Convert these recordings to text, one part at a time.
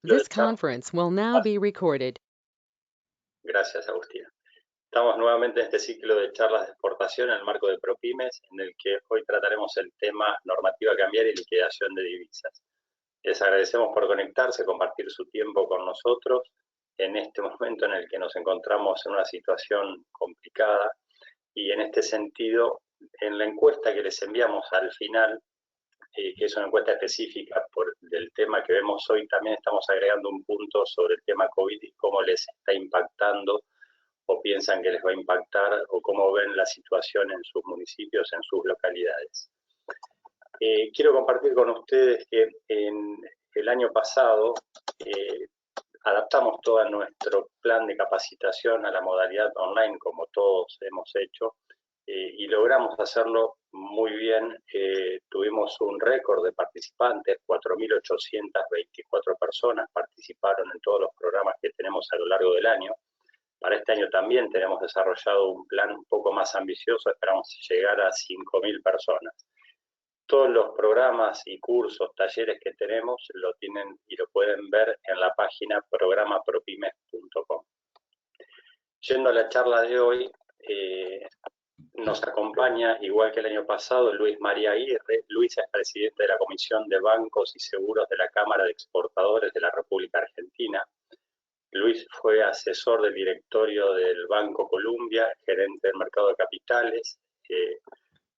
This conference will now be recorded. Gracias, Agustina. Estamos nuevamente en este ciclo de charlas de exportación en el marco de ProPymes, en el que hoy trataremos el tema normativa cambiaria y liquidación de divisas. Les agradecemos por conectarse, compartir su tiempo con nosotros en este momento en el que nos encontramos en una situación complicada, y en este sentido, en la encuesta que les enviamos al final, que es una encuesta específica del tema que vemos hoy, también estamos agregando un punto sobre el tema COVID y cómo les está impactando o piensan que les va a impactar o cómo ven la situación en sus municipios, en sus localidades. Quiero compartir con ustedes que en el año pasado adaptamos todo nuestro plan de capacitación a la modalidad online, como todos hemos hecho, y logramos hacerlo muy bien. Tuvimos un récord de participantes, 4.824 personas participaron en todos los programas que tenemos a lo largo del año. Para este año también tenemos desarrollado un plan un poco más ambicioso, esperamos llegar a 5.000 personas. Todos los programas y cursos, talleres que tenemos lo tienen y lo pueden ver en la página programapropymes.com. Yendo a la charla de hoy, nos acompaña, igual que el año pasado, Luis María Aguirre. Luis es presidente de la Comisión de Bancos y Seguros de la Cámara de Exportadores de la República Argentina. Luis fue asesor del directorio del Banco Columbia, gerente del mercado de capitales,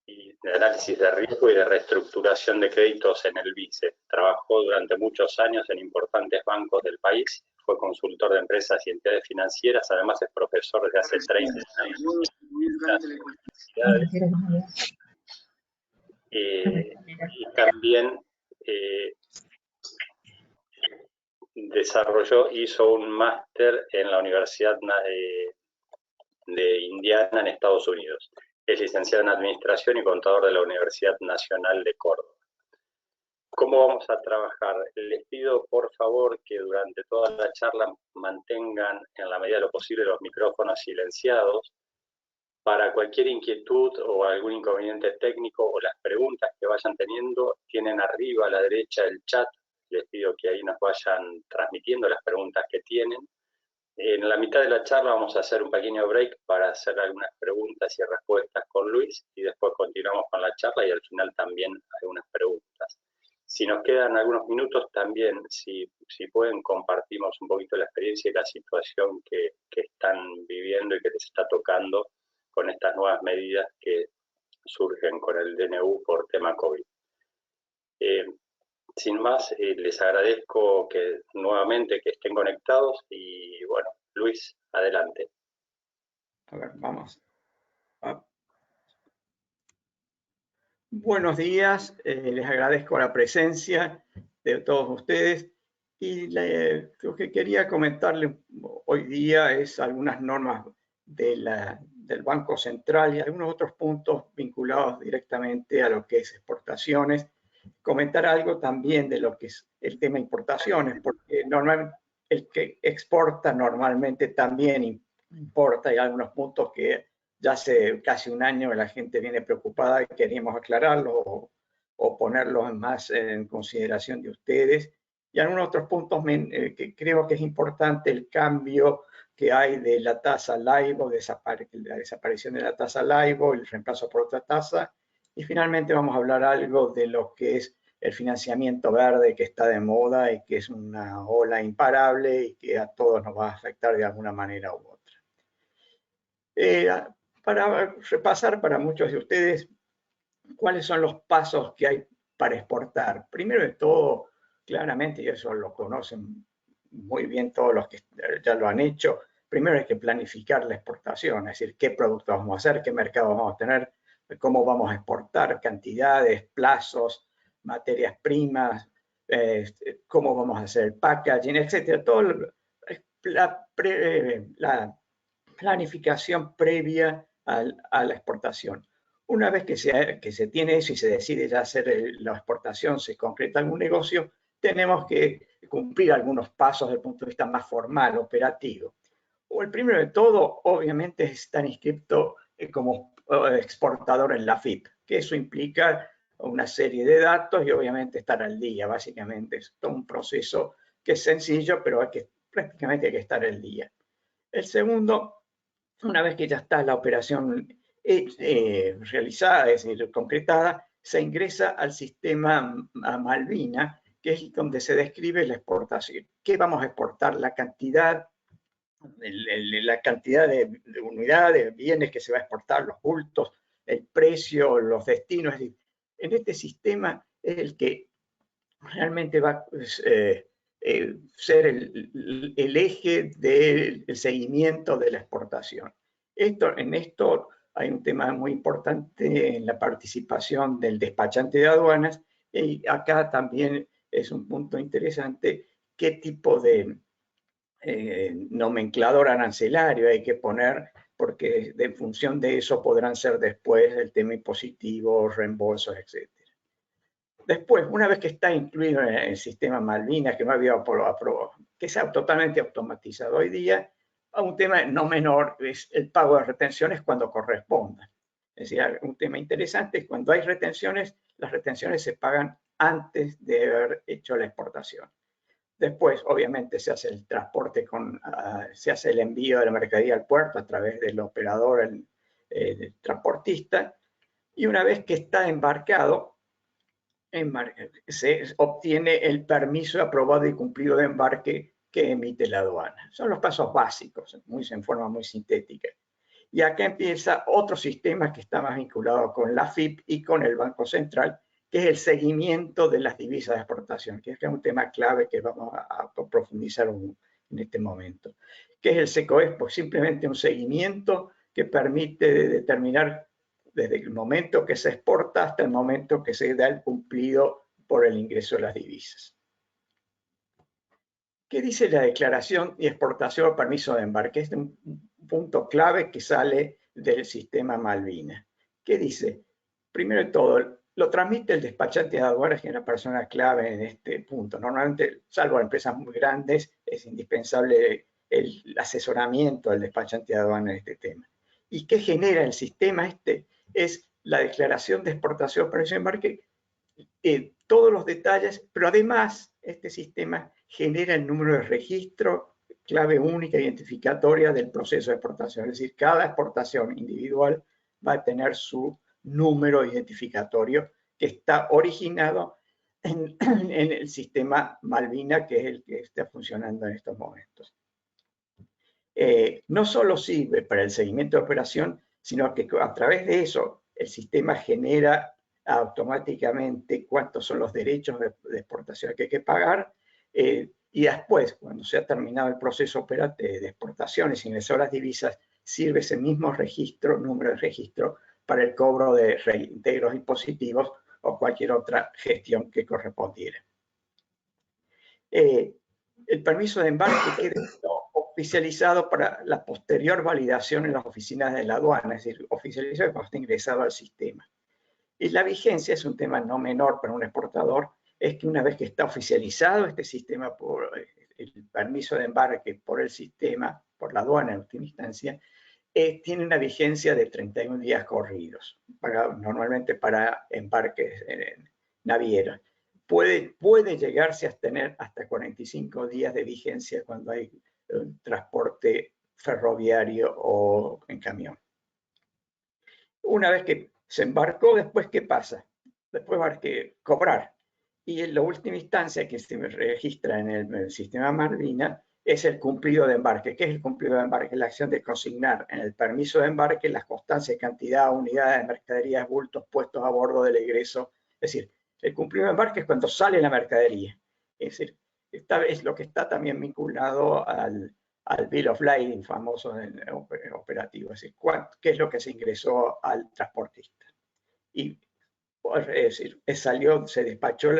y de análisis de riesgo y de reestructuración de créditos en el BICE. Trabajó durante muchos años en importantes bancos del país, fue consultor de empresas y entidades financieras, además es profesor desde hace 30 años y también hizo un máster en la Universidad de Indiana en Estados Unidos. Es licenciado en Administración y contador de la Universidad Nacional de Córdoba. ¿Cómo vamos a trabajar? Les pido, por favor, que durante toda la charla mantengan, en la medida de lo posible, los micrófonos silenciados. Para cualquier inquietud o algún inconveniente técnico o las preguntas que vayan teniendo, tienen arriba a la derecha el chat. Les pido que ahí nos vayan transmitiendo las preguntas que tienen. En la mitad de la charla vamos a hacer un pequeño break para hacer algunas preguntas y respuestas con Luis, y después continuamos con la charla y al final también algunas preguntas. Si nos quedan algunos minutos también, si pueden, compartimos un poquito la experiencia y la situación que están viviendo y que les está tocando con estas nuevas medidas que surgen con el DNU por tema COVID. Sin más, les agradezco nuevamente que estén conectados y bueno, Luis, adelante. A ver, vamos. Buenos días, les agradezco la presencia de todos ustedes y lo que quería comentarles hoy día es algunas normas del Banco Central y algunos otros puntos vinculados directamente a lo que es exportaciones. Comentar algo también de lo que es el tema importaciones, porque normalmente el que exporta normalmente también importa. Hay algunos puntos que ya hace casi un año la gente viene preocupada y queríamos aclararlos o ponerlos más en consideración de ustedes. Y algunos otros puntos que creo que es importante, el cambio que hay de la tasa LIBOR, la desaparición de la tasa LIBOR, el reemplazo por otra tasa. Y finalmente vamos a hablar algo de lo que es el financiamiento verde, que está de moda y que es una ola imparable y que a todos nos va a afectar de alguna manera u otra. Para repasar para muchos de ustedes, ¿cuáles son los pasos que hay para exportar? Primero de todo, claramente, y eso lo conocen muy bien todos los que ya lo han hecho, primero hay que planificar la exportación, es decir, qué productos vamos a hacer, qué mercado vamos a tener, cómo vamos a exportar, cantidades, plazos, materias primas, cómo vamos a hacer el packaging, etc. Todo la planificación previa a la exportación. Una vez que se tiene eso y se decide ya hacer la exportación, se concreta algún negocio, tenemos que cumplir algunos pasos desde el punto de vista más formal, operativo. El primero de todo, obviamente, es estar inscrito como exportador en la AFIP, que eso implica una serie de datos y obviamente estar al día, básicamente. Es todo un proceso que es sencillo, pero prácticamente hay que estar al día. El segundo, una vez que ya está la operación realizada, es decir, concretada, se ingresa al sistema Malvina, que es donde se describe la exportación. ¿Qué vamos a exportar? La cantidad de unidades, de bienes que se va a exportar, los bultos, el precio, los destinos. Es decir, en este sistema es el que realmente va a ser el eje del seguimiento de la exportación. En esto hay un tema muy importante en la participación del despachante de aduanas, y acá también es un punto interesante qué tipo de nomenclador arancelario hay que poner, porque en función de eso podrán ser después el tema impositivo, reembolsos, etc. Después, una vez que está incluido en el sistema Malvinas, que no había aprobado, que es totalmente automatizado hoy día, un tema no menor es el pago de retenciones cuando corresponda. Es decir, un tema interesante es cuando hay retenciones, las retenciones se pagan antes de haber hecho la exportación. Después, obviamente, se hace el transporte, se hace el envío de la mercadería al puerto a través del operador, el transportista, y una vez que está embarcado, se obtiene el permiso aprobado y cumplido de embarque que emite la aduana. Son los pasos básicos, en forma muy sintética. Y acá empieza otro sistema que está más vinculado con la FIP y con el Banco Central, que es el seguimiento de las divisas de exportación, que es un tema clave que vamos a profundizar en este momento. ¿Qué es el SECOEXPO? Simplemente un seguimiento que permite determinar desde el momento que se exporta hasta el momento que se da el cumplido por el ingreso de las divisas. ¿Qué dice la declaración de exportación o permiso de embarque? Este es un punto clave que sale del sistema Malvinas. ¿Qué dice? Primero de todo, lo transmite el despachante de aduanas, que es una persona clave en este punto. Normalmente, salvo empresas muy grandes, es indispensable el asesoramiento del despachante de aduanas en este tema. ¿Y qué genera el sistema este? Es la declaración de exportación o permiso de embarque, todos los detalles, pero además este sistema genera el número de registro, clave única identificatoria del proceso de exportación. Es decir, cada exportación individual va a tener su número identificatorio que está originado en el sistema Malvina, que es el que está funcionando en estos momentos. No solo sirve para el seguimiento de operación, sino que a través de eso el sistema genera automáticamente cuántos son los derechos de exportación que hay que pagar, y después, cuando se ha terminado el proceso de exportaciones y ingreso a las divisas, sirve ese mismo registro, número de registro, para el cobro de reintegros impositivos o cualquier otra gestión que correspondiera. El permiso de embarque queda oficializado para la posterior validación en las oficinas de la aduana, es decir, oficializado cuando está ingresado al sistema. Y la vigencia es un tema no menor para un exportador, es que una vez que está oficializado este sistema por el permiso de embarque por el sistema, por la aduana en última instancia, tiene una vigencia de 31 días corridos, normalmente para embarques navieros. Puede llegarse a tener hasta 45 días de vigencia cuando hay transporte ferroviario o en camión. Una vez que se embarcó, después, ¿qué pasa? Después va a cobrar. Y en la última instancia que se registra en el sistema Malvina es el cumplido de embarque. ¿Qué es el cumplido de embarque? La acción de consignar en el permiso de embarque las constancias, cantidad, unidades de mercaderías, bultos puestos a bordo del egreso. Es decir, el cumplido de embarque es cuando sale la mercadería. Es decir, esta es lo que está también vinculado al Bill of Lading famoso operativo. Es decir, qué es lo que se ingresó al transportista. Y es decir, salió, se despachó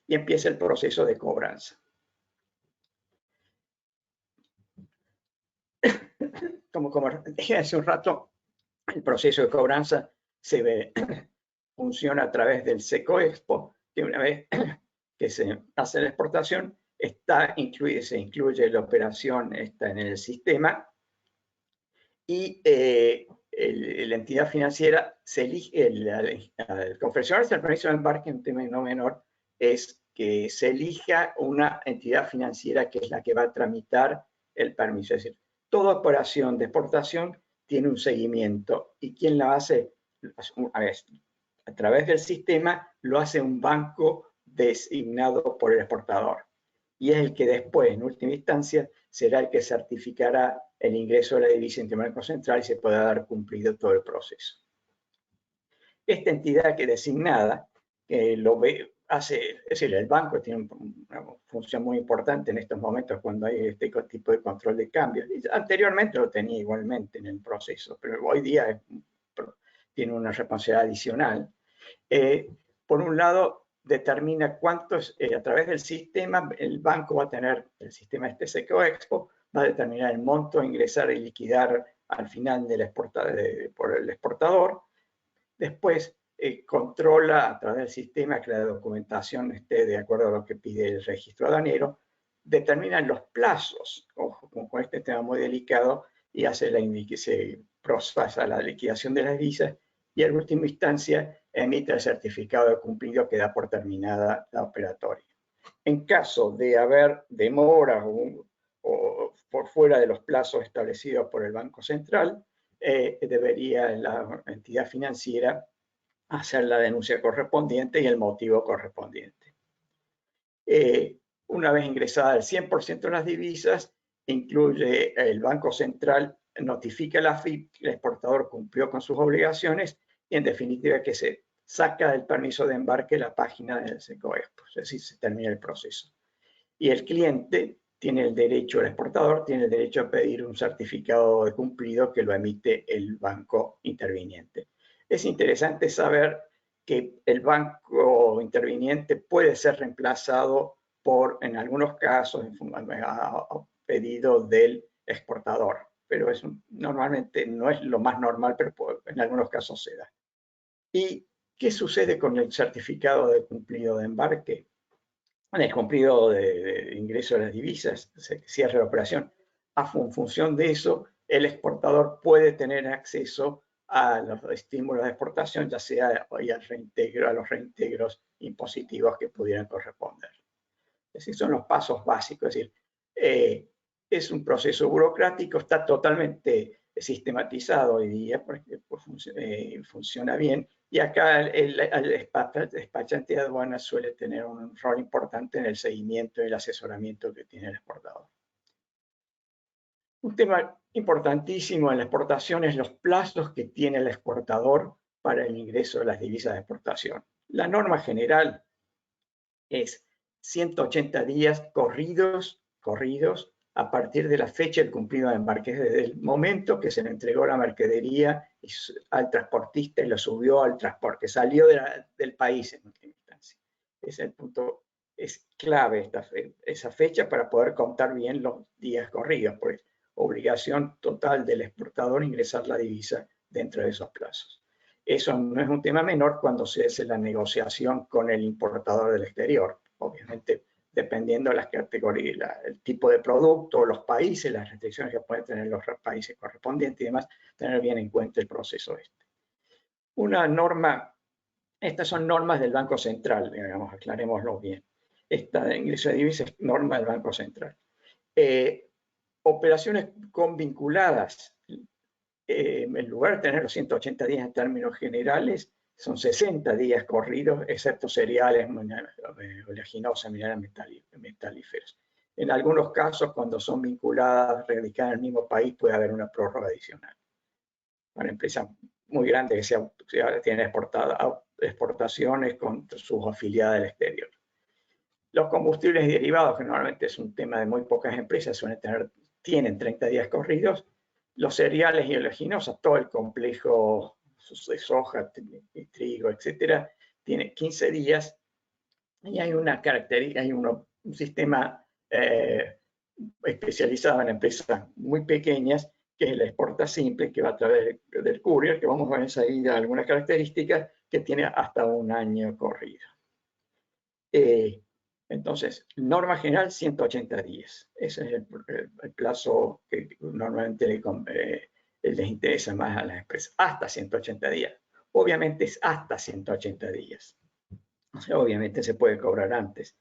y empieza el proceso de cobranza. Como dije hace un rato, el proceso de cobranza funciona a través del SECOEXPO, que una vez que se hace la exportación, se incluye la operación en el sistema, y la entidad financiera se elige, el confeccionarse el permiso de embarque, un tema no menor, es que se elija una entidad financiera que es la que va a tramitar el permiso. Es decir, toda operación de exportación tiene un seguimiento y quien la hace, a través del sistema, lo hace un banco designado por el exportador. Y es el que después, en última instancia, será el que certificará el ingreso de la divisa ante el Banco Central y se pueda dar cumplido todo el proceso. Esta entidad que designada es decir, el banco tiene una función muy importante en estos momentos cuando hay este tipo de control de cambios. Anteriormente lo tenía igualmente en el proceso, pero hoy día tiene una responsabilidad adicional. Por un lado, determina cuántos, a través del sistema, el banco va a tener, el sistema Seco Expo, va a determinar el monto a ingresar y liquidar al final por el exportador. Después controla a través del sistema que la documentación esté de acuerdo a lo que pide el registro aduanero, determina los plazos, ojo, con este tema muy delicado, y se procesa la liquidación de las divisas y en última instancia emite el certificado de cumplido que da por terminada la operatoria. En caso de haber demoras o por fuera de los plazos establecidos por el Banco Central, debería la entidad financiera hacer la denuncia correspondiente y el motivo correspondiente. Una vez ingresada el 100% de las divisas, incluye el Banco Central, notifica a la AFIP que el exportador cumplió con sus obligaciones y en definitiva que se saca del permiso de embarque la página del Seco Expo, es decir, se termina el proceso. Y el cliente tiene el derecho, el exportador tiene el derecho a pedir un certificado de cumplido que lo emite el banco interviniente. Es interesante saber que el banco interviniente puede ser reemplazado por, en algunos casos, a pedido del exportador, pero normalmente no es lo más normal, pero en algunos casos se da. ¿Y qué sucede con el certificado de cumplido de embarque? En el cumplido de ingreso de las divisas, se cierra la operación. En función de eso, el exportador puede tener acceso a los estímulos de exportación, ya sea a los reintegros impositivos que pudieran corresponder. Es decir, son los pasos básicos. Es decir, es un proceso burocrático, está totalmente sistematizado hoy día, porque funciona bien. Y acá el despachante de aduanas suele tener un rol importante en el seguimiento y el asesoramiento que tiene el exportador. Un tema importantísimo en la exportación es los plazos que tiene el exportador para el ingreso de las divisas de exportación. La norma general es 180 días corridos a partir de la fecha del cumplido de embarque, desde el momento que se le entregó la mercadería al transportista y lo subió al transporte, que salió del país en última instancia. Es el punto, es clave esa fecha para poder contar bien los días corridos, pues obligación total del exportador ingresar la divisa dentro de esos plazos. Eso no es un tema menor cuando se hace la negociación con el importador del exterior. Obviamente, dependiendo de las categorías, el tipo de producto, los países, las restricciones que pueden tener los países correspondientes y demás, tener bien en cuenta el proceso este. Una norma, estas son normas del Banco Central, digamos, aclarémoslo bien. Esta de ingreso de divisas es norma del Banco Central. Operaciones convinculadas. En lugar de tener los 180 días en términos generales, son 60 días corridos, excepto cereales, oleaginosas, minerales metalíferos. En algunos casos, cuando son vinculadas, radicadas en el mismo país, puede haber una prórroga adicional. Para empresas muy grandes que tienen exportaciones con sus afiliadas del exterior. Los combustibles derivados, que normalmente es un tema de muy pocas empresas, tienen 30 días corridos. Los cereales y oleaginosas, todo el complejo de soja, trigo, etcétera, tiene 15 días. Y hay una característica, hay un sistema especializado en empresas muy pequeñas, que es la exporta simple, que va a través del courier, que vamos a ver enseguida algunas características, que tiene hasta un año corrido. Entonces, norma general, 180 días. Ese es el plazo que normalmente les interesa más a las empresas. Hasta 180 días. Obviamente es hasta 180 días. O sea, obviamente se puede cobrar antes.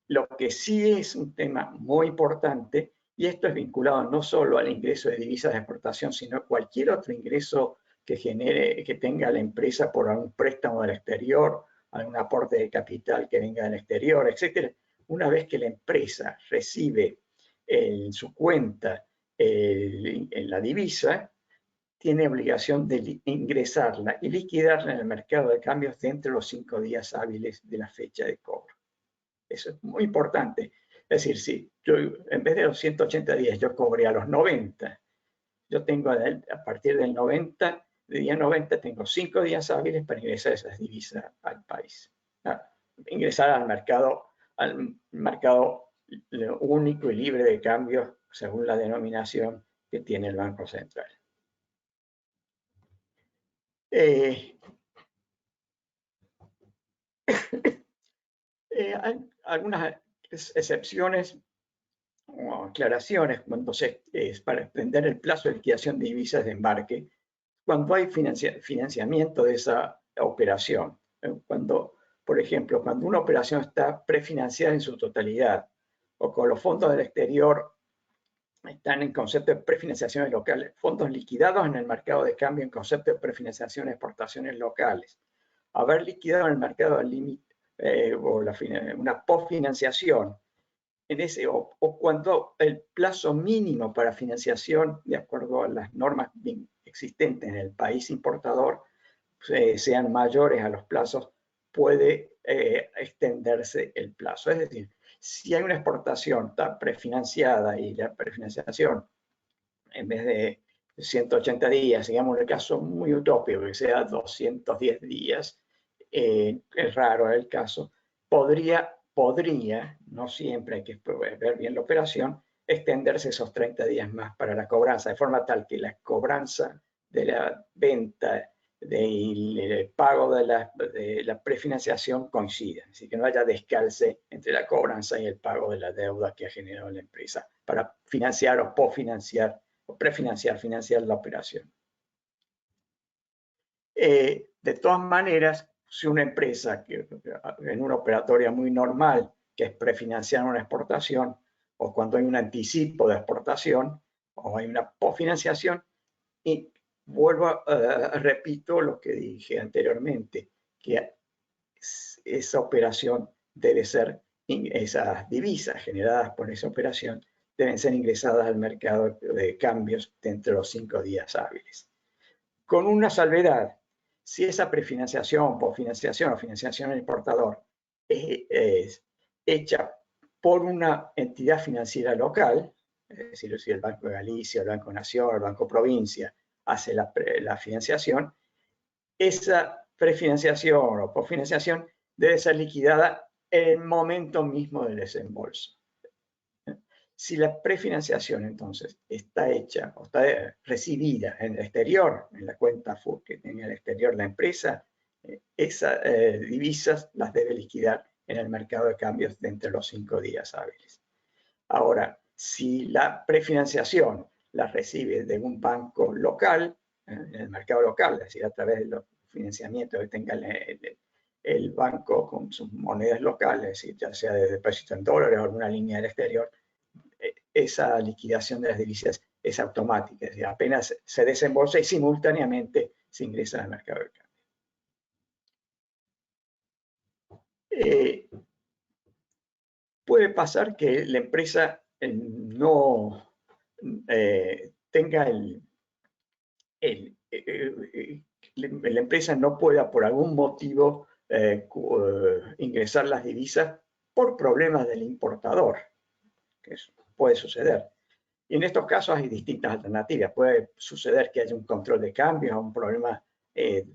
Lo que sí es un tema muy importante, y esto es vinculado no solo al ingreso de divisas de exportación, sino cualquier otro ingreso que tenga la empresa por algún préstamo del exterior, algún aporte de capital que venga del exterior, etc. Una vez que la empresa recibe en su cuenta en la divisa, tiene obligación de ingresarla y liquidarla en el mercado de cambios dentro de los 5 días hábiles de la fecha de cobro. Eso es muy importante. Es decir, si yo en vez de los 180 días yo cobré a los 90, yo tengo a partir del 90, de día 90, tengo 5 días hábiles para ingresar esas divisas al país. Ingresar al mercado único y libre de cambios según la denominación que tiene el Banco Central. Hay algunas excepciones o aclaraciones cuando es para extender el plazo de liquidación de divisas de embarque, cuando hay financiamiento de esa operación. Por ejemplo, cuando una operación está prefinanciada en su totalidad o con los fondos del exterior están en concepto de prefinanciaciones locales, fondos liquidados en el mercado de cambio en concepto de prefinanciación de exportaciones locales. Haber liquidado en el mercado del límite o una posfinanciación o cuando el plazo mínimo para financiación, de acuerdo a las normas existentes en el país importador, sean mayores a los plazos, puede extenderse el plazo. Es decir, si hay una exportación está prefinanciada y la prefinanciación, en vez de 180 días, digamos en el caso muy utópico, que sea 210 días, es raro el caso, podría, no siempre hay que ver bien la operación, extenderse esos 30 días más para la cobranza, de forma tal que la cobranza de la venta del pago de la prefinanciación coincida, así que no haya descalce entre la cobranza y el pago de la deuda que ha generado la empresa para financiar o posfinanciar o prefinanciar, financiar la operación. De todas maneras, si una empresa que en una operatoria muy normal, que es prefinanciar una exportación, o cuando hay un anticipo de exportación, o hay una posfinanciación, y repito lo que dije anteriormente, que esa operación debe ser, esas divisas generadas por esa operación deben ser ingresadas al mercado de cambios dentro de los 5 días hábiles. Con una salvedad, si esa prefinanciación, posfinanciación o financiación al importador es hecha por una entidad financiera local, es decir, si el Banco de Galicia, el Banco Nación, el Banco Provincia hace la financiación, esa prefinanciación o posfinanciación debe ser liquidada en el momento mismo del desembolso. Si la prefinanciación entonces está hecha o está recibida en el exterior, en la cuenta que tenga el exterior la empresa, esas divisas las debe liquidar en el mercado de cambios dentro de los 5 días hábiles. Ahora, si la prefinanciación la recibe de un banco local, en el mercado local, es decir, a través de los financiamientos que tenga el banco con sus monedas locales, es decir, ya sea de depósito en dólares o alguna línea del exterior, esa liquidación de las divisas es automática, es decir, apenas se desembolsa y simultáneamente se ingresa al mercado de cambio. Puede pasar que la empresa no tenga la empresa no pueda por algún motivo ingresar las divisas por problemas del importador, que eso puede suceder. Y en estos casos hay distintas alternativas. Puede suceder que haya un control de cambios, un problema de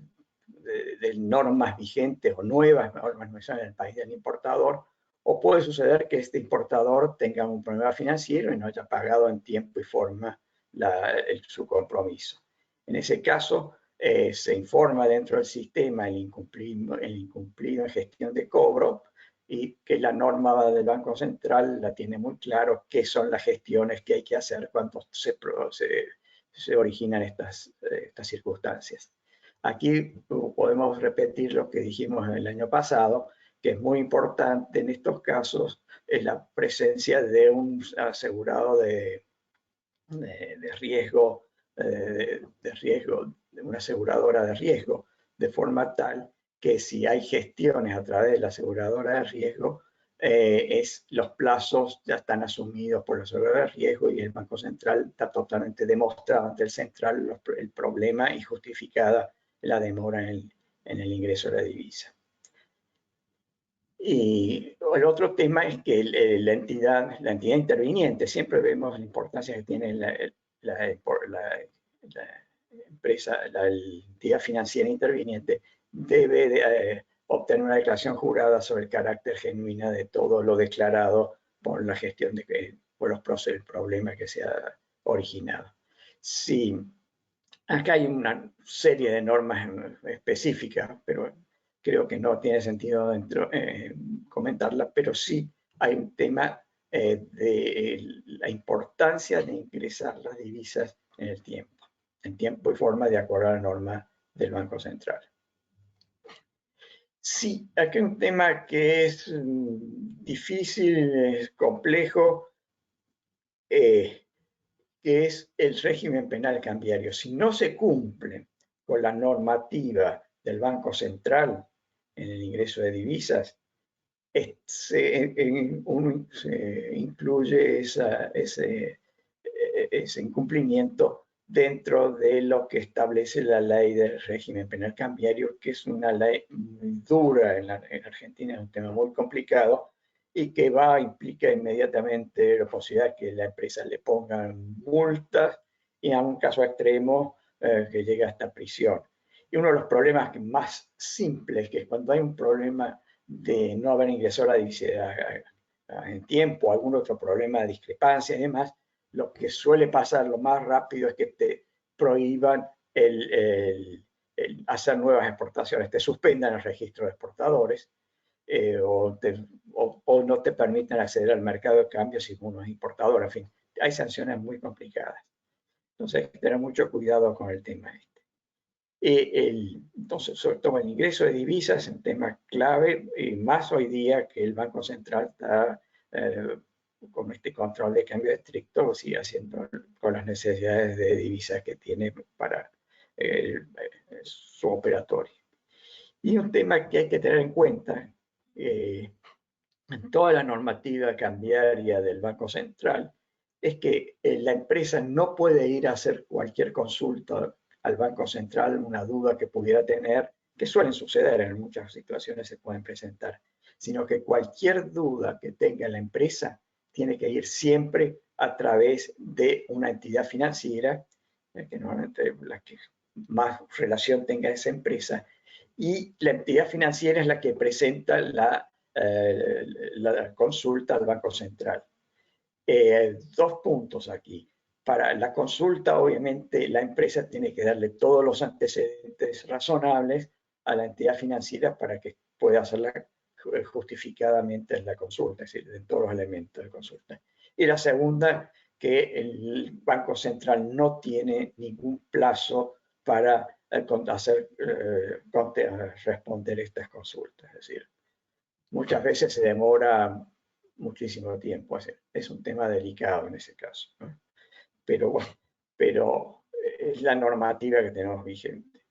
normas vigentes o nuevas normas en el país del importador, o puede suceder que este importador tenga un problema financiero y no haya pagado en tiempo y forma su compromiso. En ese caso, se informa dentro del sistema el incumplido en gestión de cobro, y que la norma del Banco Central la tiene muy claro qué son las gestiones que hay que hacer cuando se originan estas circunstancias. Aquí podemos repetir lo que dijimos el año pasado, que es muy importante en estos casos, es la presencia de un asegurado de riesgo, de una aseguradora de riesgo, de forma tal que si hay gestiones a través de la aseguradora de riesgo, los plazos ya están asumidos por la aseguradora de riesgo y el Banco Central está totalmente demostrado ante el central el problema y justificada la demora en el ingreso de la divisa. Y el otro tema es que la entidad interviniente, siempre vemos la importancia que tiene la empresa, la entidad financiera interviniente, debe obtener una declaración jurada sobre el carácter genuino de todo lo declarado por la gestión por el problema que se ha originado. Sí, acá hay una serie de normas específicas, pero creo que no tiene sentido comentarla, pero sí hay un tema de la importancia de ingresar las divisas en tiempo y forma de acuerdo a la norma del Banco Central. Sí, aquí hay un tema que es difícil, es complejo, que es el régimen penal cambiario. Si no se cumple con la normativa del Banco Central en el ingreso de divisas, se incluye ese incumplimiento dentro de lo que establece la ley del régimen penal cambiario, que es una ley muy dura en Argentina, es un tema muy complicado y que implica inmediatamente la posibilidad de que la empresa le pongan multas y en un caso extremo que llegue hasta prisión. Y uno de los problemas más simples, que es cuando hay un problema de no haber ingresado a la divisa en tiempo, algún otro problema de discrepancia y demás, lo que suele pasar lo más rápido es que te prohíban el hacer nuevas exportaciones, te suspendan el registro de exportadores o no te permiten acceder al mercado de cambio si uno es importador. En fin, hay sanciones muy complicadas. Entonces, hay que tener mucho cuidado con el tema este. Entonces, sobre todo el ingreso de divisas es un tema clave, más hoy día que el Banco Central está con este control de cambio estricto, sigue haciendo con las necesidades de divisas que tiene para su operatorio. Y un tema que hay que tener en cuenta, en toda la normativa cambiaria del Banco Central, es que la empresa no puede ir a hacer cualquier consulta al Banco Central, una duda que pudiera tener, que suelen suceder en muchas situaciones, se pueden presentar, sino que cualquier duda que tenga la empresa tiene que ir siempre a través de una entidad financiera, que normalmente la que más relación tenga esa empresa, y la entidad financiera es la que presenta la consulta al Banco Central. Dos puntos aquí. Para la consulta, obviamente, la empresa tiene que darle todos los antecedentes razonables a la entidad financiera para que pueda hacerla justificadamente en la consulta, es decir, de todos los elementos de consulta. Y la segunda, que el Banco Central no tiene ningún plazo para responder estas consultas. Es decir, muchas veces se demora muchísimo tiempo. Es un tema delicado en ese caso, ¿no? Pero bueno, es la normativa que tenemos vigente.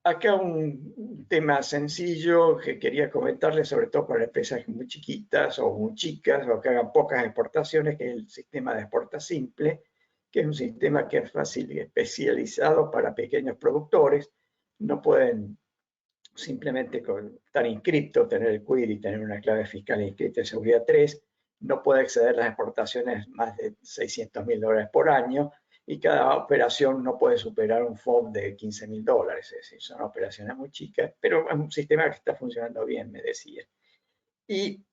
Acá un tema sencillo que quería comentarles, sobre todo para empresas muy chiquitas o muy chicas o que hagan pocas exportaciones, que es el sistema de exporta simple, que es un sistema que es fácil y especializado para pequeños productores. No pueden simplemente estar inscrito, tener el query y tener una clave fiscal inscrita en seguridad 3, no puede exceder las exportaciones más de $600.000 por año y cada operación no puede superar un FOB de $15.000. Es decir, son operaciones muy chicas, pero es un sistema que está funcionando bien, me decía. Y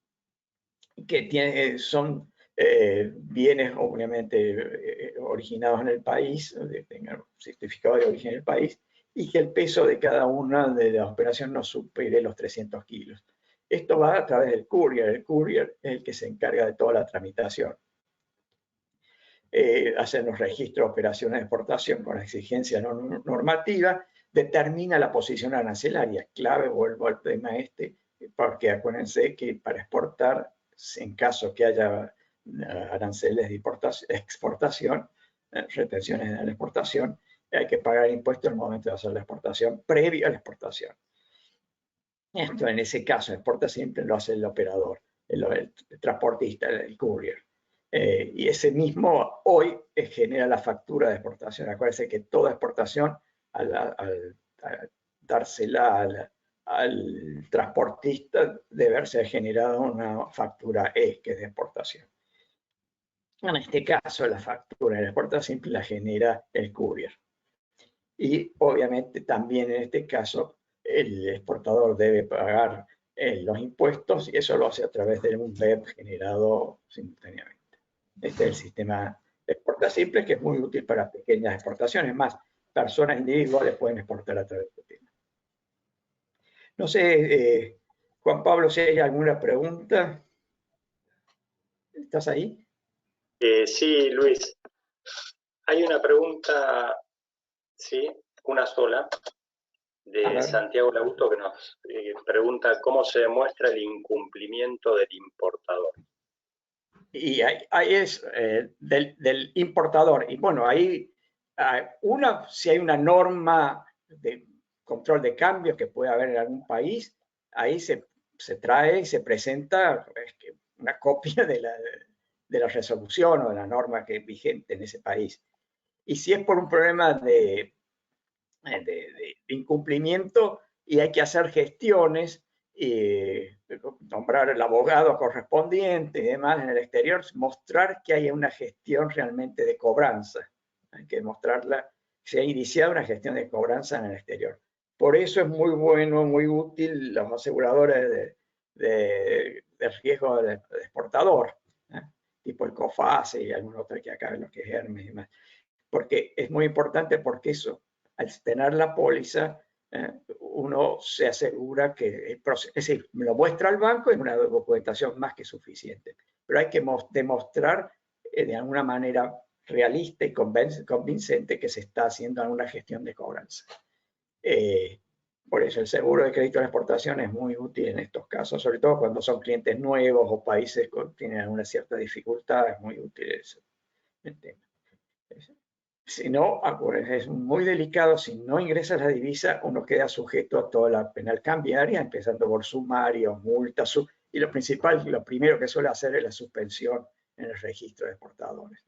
que son bienes obviamente originados en el país, tengan certificado de origen en el país, y que el peso de cada una de las operaciones no supere los 300 kilos. Esto va a través del courier. El courier es el que se encarga de toda la tramitación. Hacen los registros de operaciones de exportación con exigencia normativa, determina la posición arancelaria. Clave, vuelvo al tema porque acuérdense que para exportar, en caso que haya aranceles de exportación, retenciones de la exportación, hay que pagar impuestos en el momento de hacer la exportación, previo a la exportación. Esto en ese caso, exporta siempre lo hace el operador, el transportista, el courier. Y ese mismo hoy genera la factura de exportación. Acuérdense que toda exportación, al dársela al transportista, debe haberse generado una factura que es de exportación. En este caso, la factura de la exportación simple la genera el courier. Y obviamente también en este caso, el exportador debe pagar los impuestos y eso lo hace a través de un web generado simultáneamente. Este es el sistema de exporta simple, que es muy útil para pequeñas exportaciones. Más, personas individuales pueden exportar a través de este tema. No sé, Juan Pablo, si hay alguna pregunta. ¿Estás ahí? Sí, Luis. Hay una pregunta, sí, una sola, de Santiago Lauto, que nos pregunta cómo se demuestra el incumplimiento del importador. Y ahí es del importador. Y bueno, ahí si hay una norma de control de cambios que puede haber en algún país, ahí se trae y se presenta una copia de la resolución o de la norma que es vigente en ese país. Y si es por un problema de incumplimiento y hay que hacer gestiones, nombrar el abogado correspondiente y demás en el exterior, mostrar que hay una gestión realmente de cobranza. Hay que mostrarla, se ha iniciado una gestión de cobranza en el exterior. Por eso es muy bueno, muy útil los aseguradores de riesgo de exportador, tipo el COFASE y algún otro que acá, lo que es Hermes y demás. Porque es muy importante, porque eso, al tener la póliza, uno se asegura que, es decir, me lo muestra al banco y una documentación más que suficiente. Pero hay que demostrar de alguna manera realista y convincente que se está haciendo alguna gestión de cobranza. Por eso el seguro de crédito de exportación es muy útil en estos casos, sobre todo cuando son clientes nuevos o países que tienen una cierta dificultad, es muy útil eso. Si no, es muy delicado, si no ingresas la divisa, uno queda sujeto a toda la penal cambiaria, empezando por sumarios, multas, y lo primero que suele hacer es la suspensión en el registro de exportadores.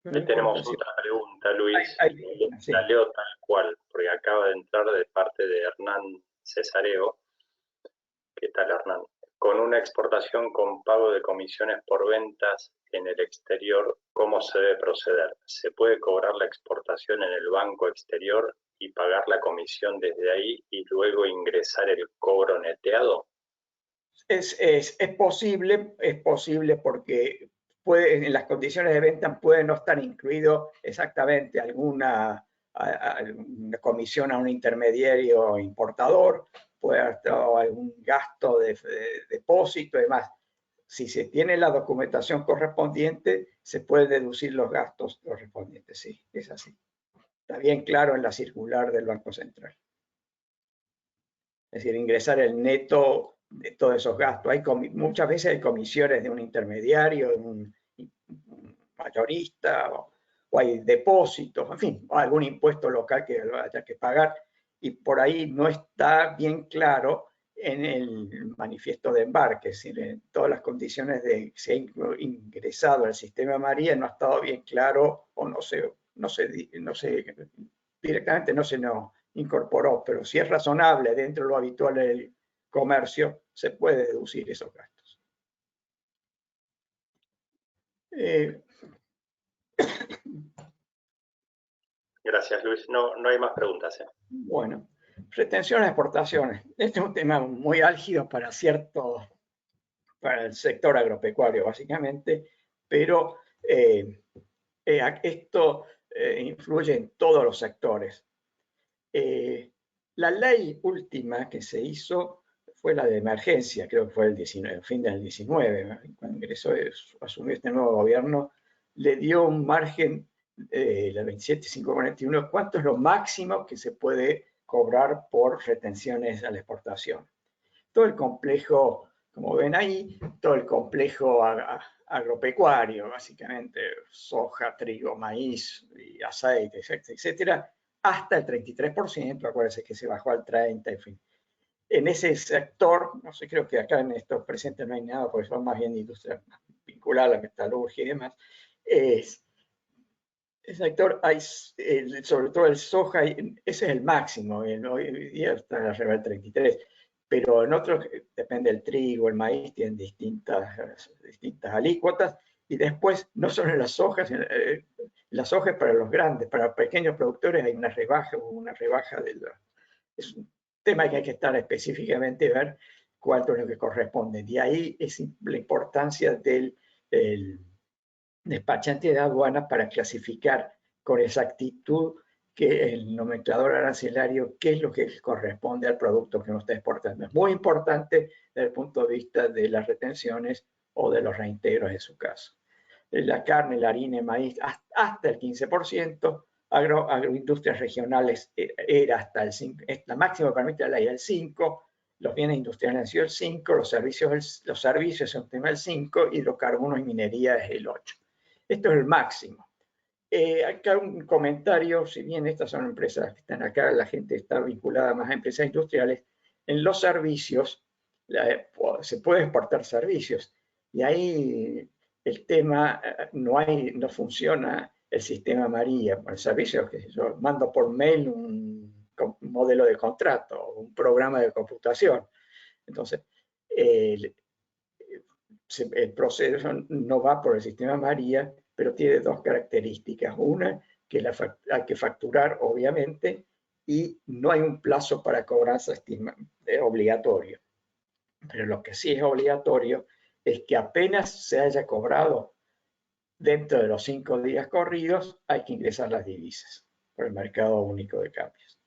Tenemos otra pregunta, Luis. Sí. La leo tal cual, porque acaba de entrar de parte de Hernán Cesareo. ¿Qué tal, Hernán? Con una exportación con pago de comisiones por ventas en el exterior, ¿cómo se debe proceder? ¿Se puede cobrar la exportación en el banco exterior y pagar la comisión desde ahí y luego ingresar el cobro neteado? Es posible porque en las condiciones de venta puede no estar incluido exactamente alguna comisión a un intermediario importador, puede haber algún gasto de depósito y demás. Si se tiene la documentación correspondiente, se pueden deducir los gastos correspondientes. Sí, es así. Está bien claro en la circular del Banco Central. Es decir, ingresar el neto de todos esos gastos. Muchas veces hay comisiones de un intermediario, de un mayorista, o hay depósitos, en fin, o algún impuesto local que haya que pagar, y por ahí no está bien claro en el manifiesto de embarque, es decir, en todas las condiciones de que se ha ingresado al sistema María no ha estado bien claro, o no sé, directamente no se nos incorporó, pero si es razonable dentro de lo habitual del comercio, se puede deducir esos gastos. Gracias, Luis. No hay más preguntas. Bueno, retención de exportaciones. Este es un tema muy álgido para el sector agropecuario, básicamente, pero esto influye en todos los sectores. La ley última que se hizo fue la de emergencia, creo que fue el fin del 19, cuando asumió este nuevo gobierno, le dio un margen, la 27.541, ¿cuánto es lo máximo que se puede cobrar por retenciones a la exportación? Todo el complejo, como ven ahí, todo el complejo agropecuario, básicamente soja, trigo, maíz, y aceite, etcétera, hasta el 33%, acuérdense que se bajó al 30%, en fin. En ese sector, no sé, creo que acá en estos presentes no hay nada, porque son más bien industrias vinculadas a la metalurgia y demás. El sector, hay, sobre todo el soja, ese es el máximo, hoy día está arriba del 33%, pero en otros, depende del trigo, el maíz, tienen distintas alícuotas, y después, no solo en las sojas para los grandes, para los pequeños productores hay una rebaja, es un tema que hay que estar específicamente ver cuánto es lo que corresponde. De ahí es la importancia del despachante de aduanas para clasificar con exactitud que el nomenclador arancelario, qué es lo que corresponde al producto que uno está exportando. Es muy importante desde el punto de vista de las retenciones o de los reintegros en su caso. La carne, la harina, el maíz, hasta el 15%, agroindustrias regionales era hasta el 5%, la máxima que permite la ley el 5%, los bienes industriales han sido el 5%, los servicios es un tema del 5%, hidrocarburos y minería es el 8%. Esto es el máximo. Acá un comentario, si bien estas son empresas que están acá, la gente está vinculada más a empresas industriales, en los servicios se puede exportar servicios y ahí el tema no funciona el sistema María. El servicio que yo mando por mail un modelo de contrato, un programa de computación. Entonces, el proceso no va por el sistema María, pero tiene dos características. Una, que hay que facturar, obviamente, y no hay un plazo para cobranza obligatorio. Pero lo que sí es obligatorio es que apenas se haya cobrado dentro de los 5 días corridos, hay que ingresar las divisas por el mercado único de cambios.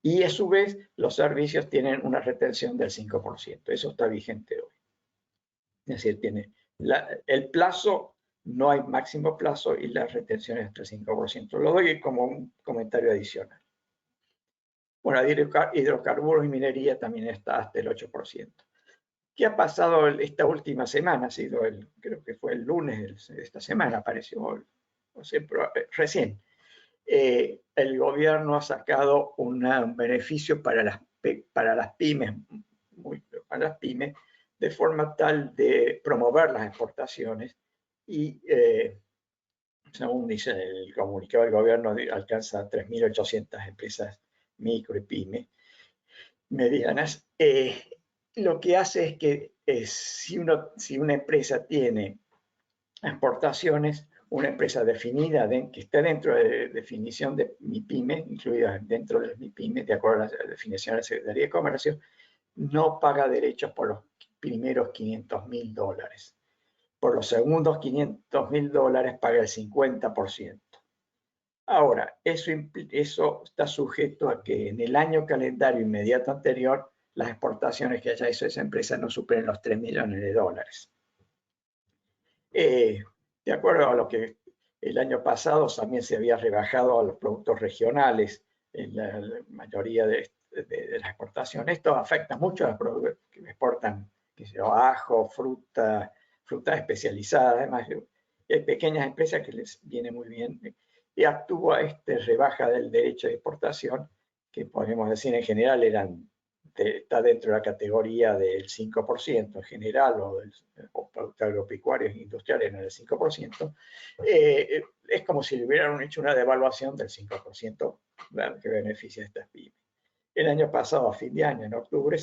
Y a su vez, los servicios tienen una retención del 5%. Eso está vigente hoy. Es decir, tiene el plazo, no hay máximo plazo y la retención es hasta el 5%. Lo doy como un comentario adicional. Bueno, hidrocarburos y minería también está hasta el 8%. ¿Qué ha pasado esta última semana? Creo que fue el lunes de esta semana, apareció, no sé, recién. El gobierno ha sacado un beneficio para las pymes, para las pymes, de forma tal de promover las exportaciones y, según dice el comunicado del gobierno, alcanza 3.800 empresas micro y pymes medianas. Lo que hace es que si una empresa tiene exportaciones, una empresa definida que está dentro de definición de MIPYME, incluida dentro de MIPYME, de acuerdo a la definición de la Secretaría de Comercio, no paga derechos por los primeros $500.000. Por los segundos $500.000 paga el 50%. Ahora, eso está sujeto a que en el año calendario inmediato anterior, las exportaciones que haya hecho esa empresa no superen los $3 millones. De acuerdo a lo que el año pasado también se había rebajado a los productos regionales en la mayoría de las exportaciones. Esto afecta mucho a los productos que exportan, ajo, fruta especializada. Además, hay pequeñas empresas que les viene muy bien. Y actúa rebaja del derecho de exportación, que podemos decir en general está dentro de la categoría del 5% en general, o productos agropecuarios e industriales en el 5%, es como si le hubieran hecho una devaluación del 5% que beneficia a estas pymes. El año pasado, a fin de año, en octubre,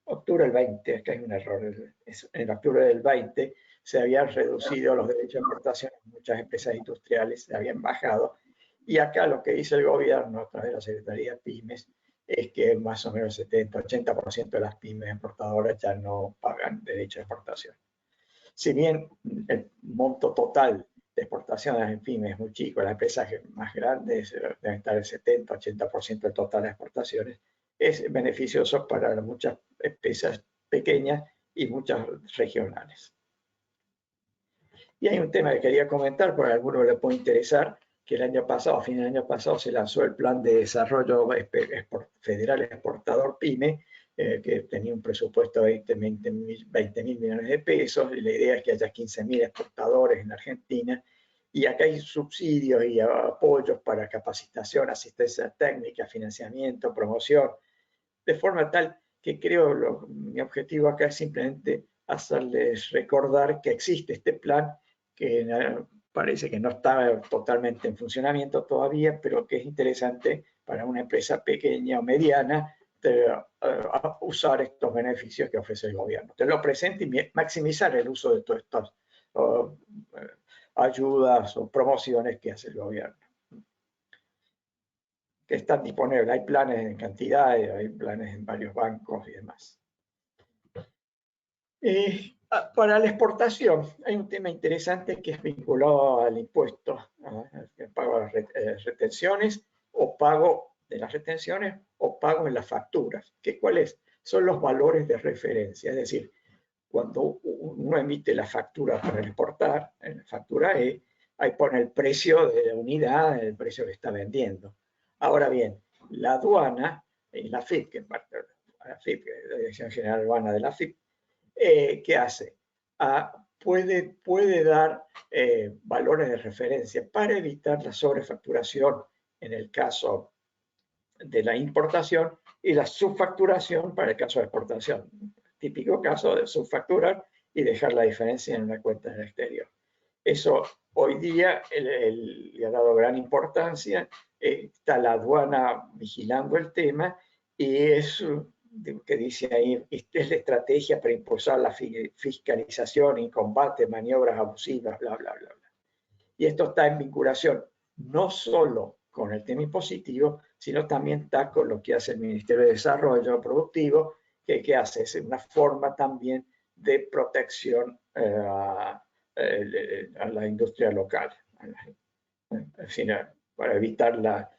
octubre del 20, acá hay un error, en octubre del 20 se habían reducido los derechos de exportación en muchas empresas industriales, se habían bajado, y acá lo que dice el gobierno a través de la Secretaría de Pymes es que más o menos el 70-80% de las pymes exportadoras ya no pagan derecho de exportación. Si bien el monto total de exportaciones en pymes es muy chico, las empresas más grandes deben estar el 70-80% del total de exportaciones, es beneficioso para muchas empresas pequeñas y muchas regionales. Y hay un tema que quería comentar, porque a alguno le puede interesar, que el año pasado, a fin del año pasado, se lanzó el Plan de Desarrollo Federal Exportador PYME, que tenía un presupuesto de 20 mil millones de pesos, y la idea es que haya 15.000 exportadores en Argentina, y acá hay subsidios y apoyos para capacitación, asistencia técnica, financiamiento, promoción, de forma tal que creo mi objetivo acá es simplemente hacerles recordar que existe este plan, que parece que no está totalmente en funcionamiento todavía, pero que es interesante para una empresa pequeña o mediana usar estos beneficios que ofrece el gobierno. Te lo presento y maximizar el uso de todas estas ayudas o promociones que hace el gobierno, que están disponibles. Hay planes en cantidades, hay planes en varios bancos y demás. Para la exportación hay un tema interesante que es vinculado al impuesto, el pago de las retenciones o pago de las retenciones o pago en las facturas. ¿Cuáles son los valores de referencia? Es decir, cuando uno emite la factura para exportar, en la factura E, ahí pone el precio de la unidad, el precio que está vendiendo. Ahora bien, la aduana, y la FIP, que es parte de la FIP, la Dirección General de Aduana de la FIP, ¿qué hace? Puede dar valores de referencia para evitar la sobrefacturación en el caso de la importación y la subfacturación para el caso de exportación. Típico caso de subfacturar y dejar la diferencia en una cuenta en el exterior. Eso hoy día le ha dado gran importancia, está la aduana vigilando el tema y es que dice ahí, esta es la estrategia para impulsar la fiscalización y combate maniobras abusivas, bla, bla, bla, bla. Y esto está en vinculación no solo con el tema impositivo, sino también está con lo que hace el Ministerio de Desarrollo Productivo, que hace es una forma también de protección a la industria local, para evitar la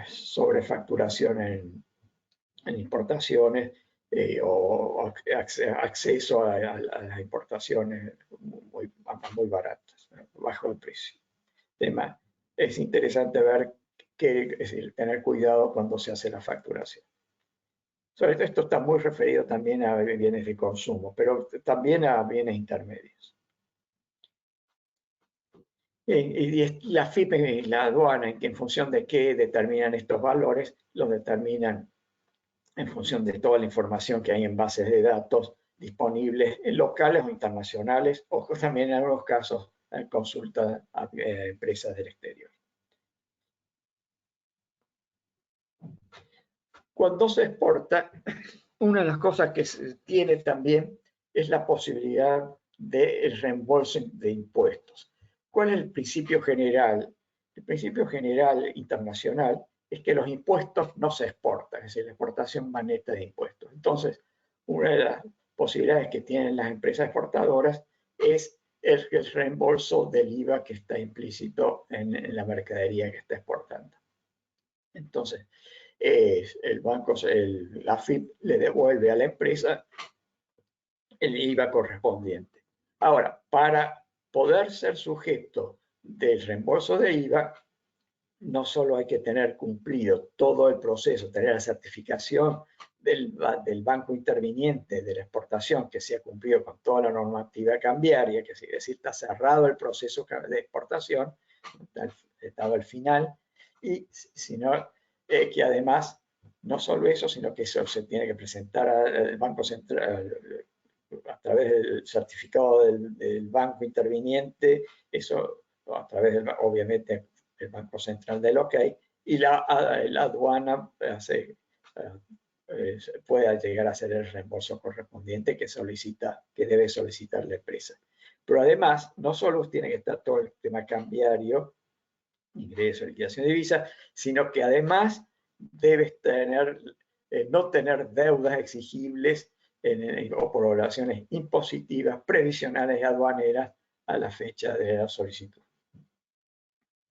sobrefacturación en importaciones o acceso a las importaciones muy baratas, bajo el precio. Tema, es interesante ver es decir, tener cuidado cuando se hace la facturación. Sobre todo esto está muy referido también a bienes de consumo, pero también a bienes intermedios. Y la FIP y la aduana, en función de qué determinan estos valores, los determinan en función de toda la información que hay en bases de datos disponibles locales o internacionales, o también en algunos casos en consulta a empresas del exterior. Cuando se exporta, una de las cosas que se tiene también es la posibilidad del reembolso de impuestos. ¿Cuál es el principio general? El principio general internacional es que los impuestos no se exportan, es decir, la exportación va neta de impuestos. Entonces, una de las posibilidades que tienen las empresas exportadoras es el reembolso del IVA que está implícito en la mercadería que está exportando. Entonces, el banco, la FIP le devuelve a la empresa el IVA correspondiente. Ahora, para poder ser sujeto del reembolso de IVA, no solo hay que tener cumplido todo el proceso, tener la certificación del banco interviniente de la exportación, que se ha cumplido con toda la normativa cambiaria, que es decir, está cerrado el proceso de exportación, estado al final, y sino que además, no solo eso, sino que eso se tiene que presentar al Banco Central a través del certificado del banco interviniente, eso a través, obviamente, el Banco Central del OK, y la aduana pueda llegar a hacer el reembolso correspondiente que debe solicitar la empresa. Pero además, no solo tiene que estar todo el tema cambiario, ingreso, liquidación de divisa, sino que además debe no tener deudas exigibles o por obligaciones impositivas, previsionales y aduaneras a la fecha de la solicitud.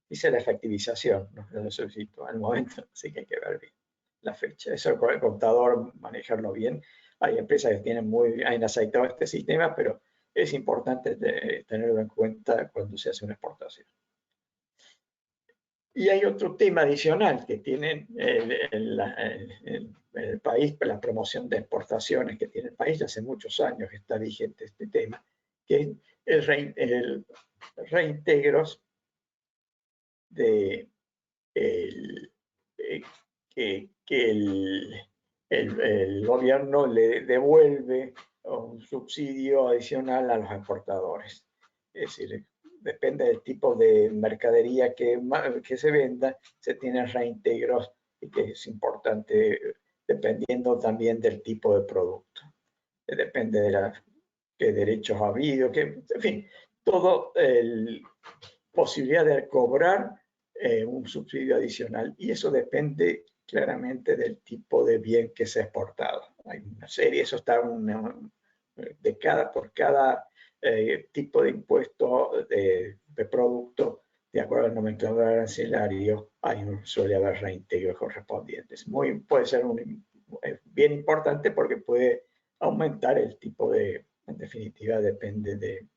Dice la efectivización, no la solicitud al momento, así que hay que ver bien la fecha. Eso el contador manejarlo bien. Hay empresas que han aceitado este sistema, pero es importante tenerlo en cuenta cuando se hace una exportación. Y hay otro tema adicional que tiene el país, la promoción de exportaciones que tiene el país, ya hace muchos años que está vigente este tema, que es el reintegros de que el gobierno le devuelve un subsidio adicional a los exportadores. Es decir, depende del tipo de mercadería que se venda, se tienen reintegros y que es importante dependiendo también del tipo de producto. Depende de qué derechos ha habido, en fin, todo posibilidad de cobrar un subsidio adicional y eso depende claramente del tipo de bien que se ha exportado. Hay una serie, eso está por cada tipo de impuesto de producto, de acuerdo al nomenclador arancelario, suele haber reintegros correspondientes. Puede ser bien importante porque puede aumentar el tipo en definitiva, depende de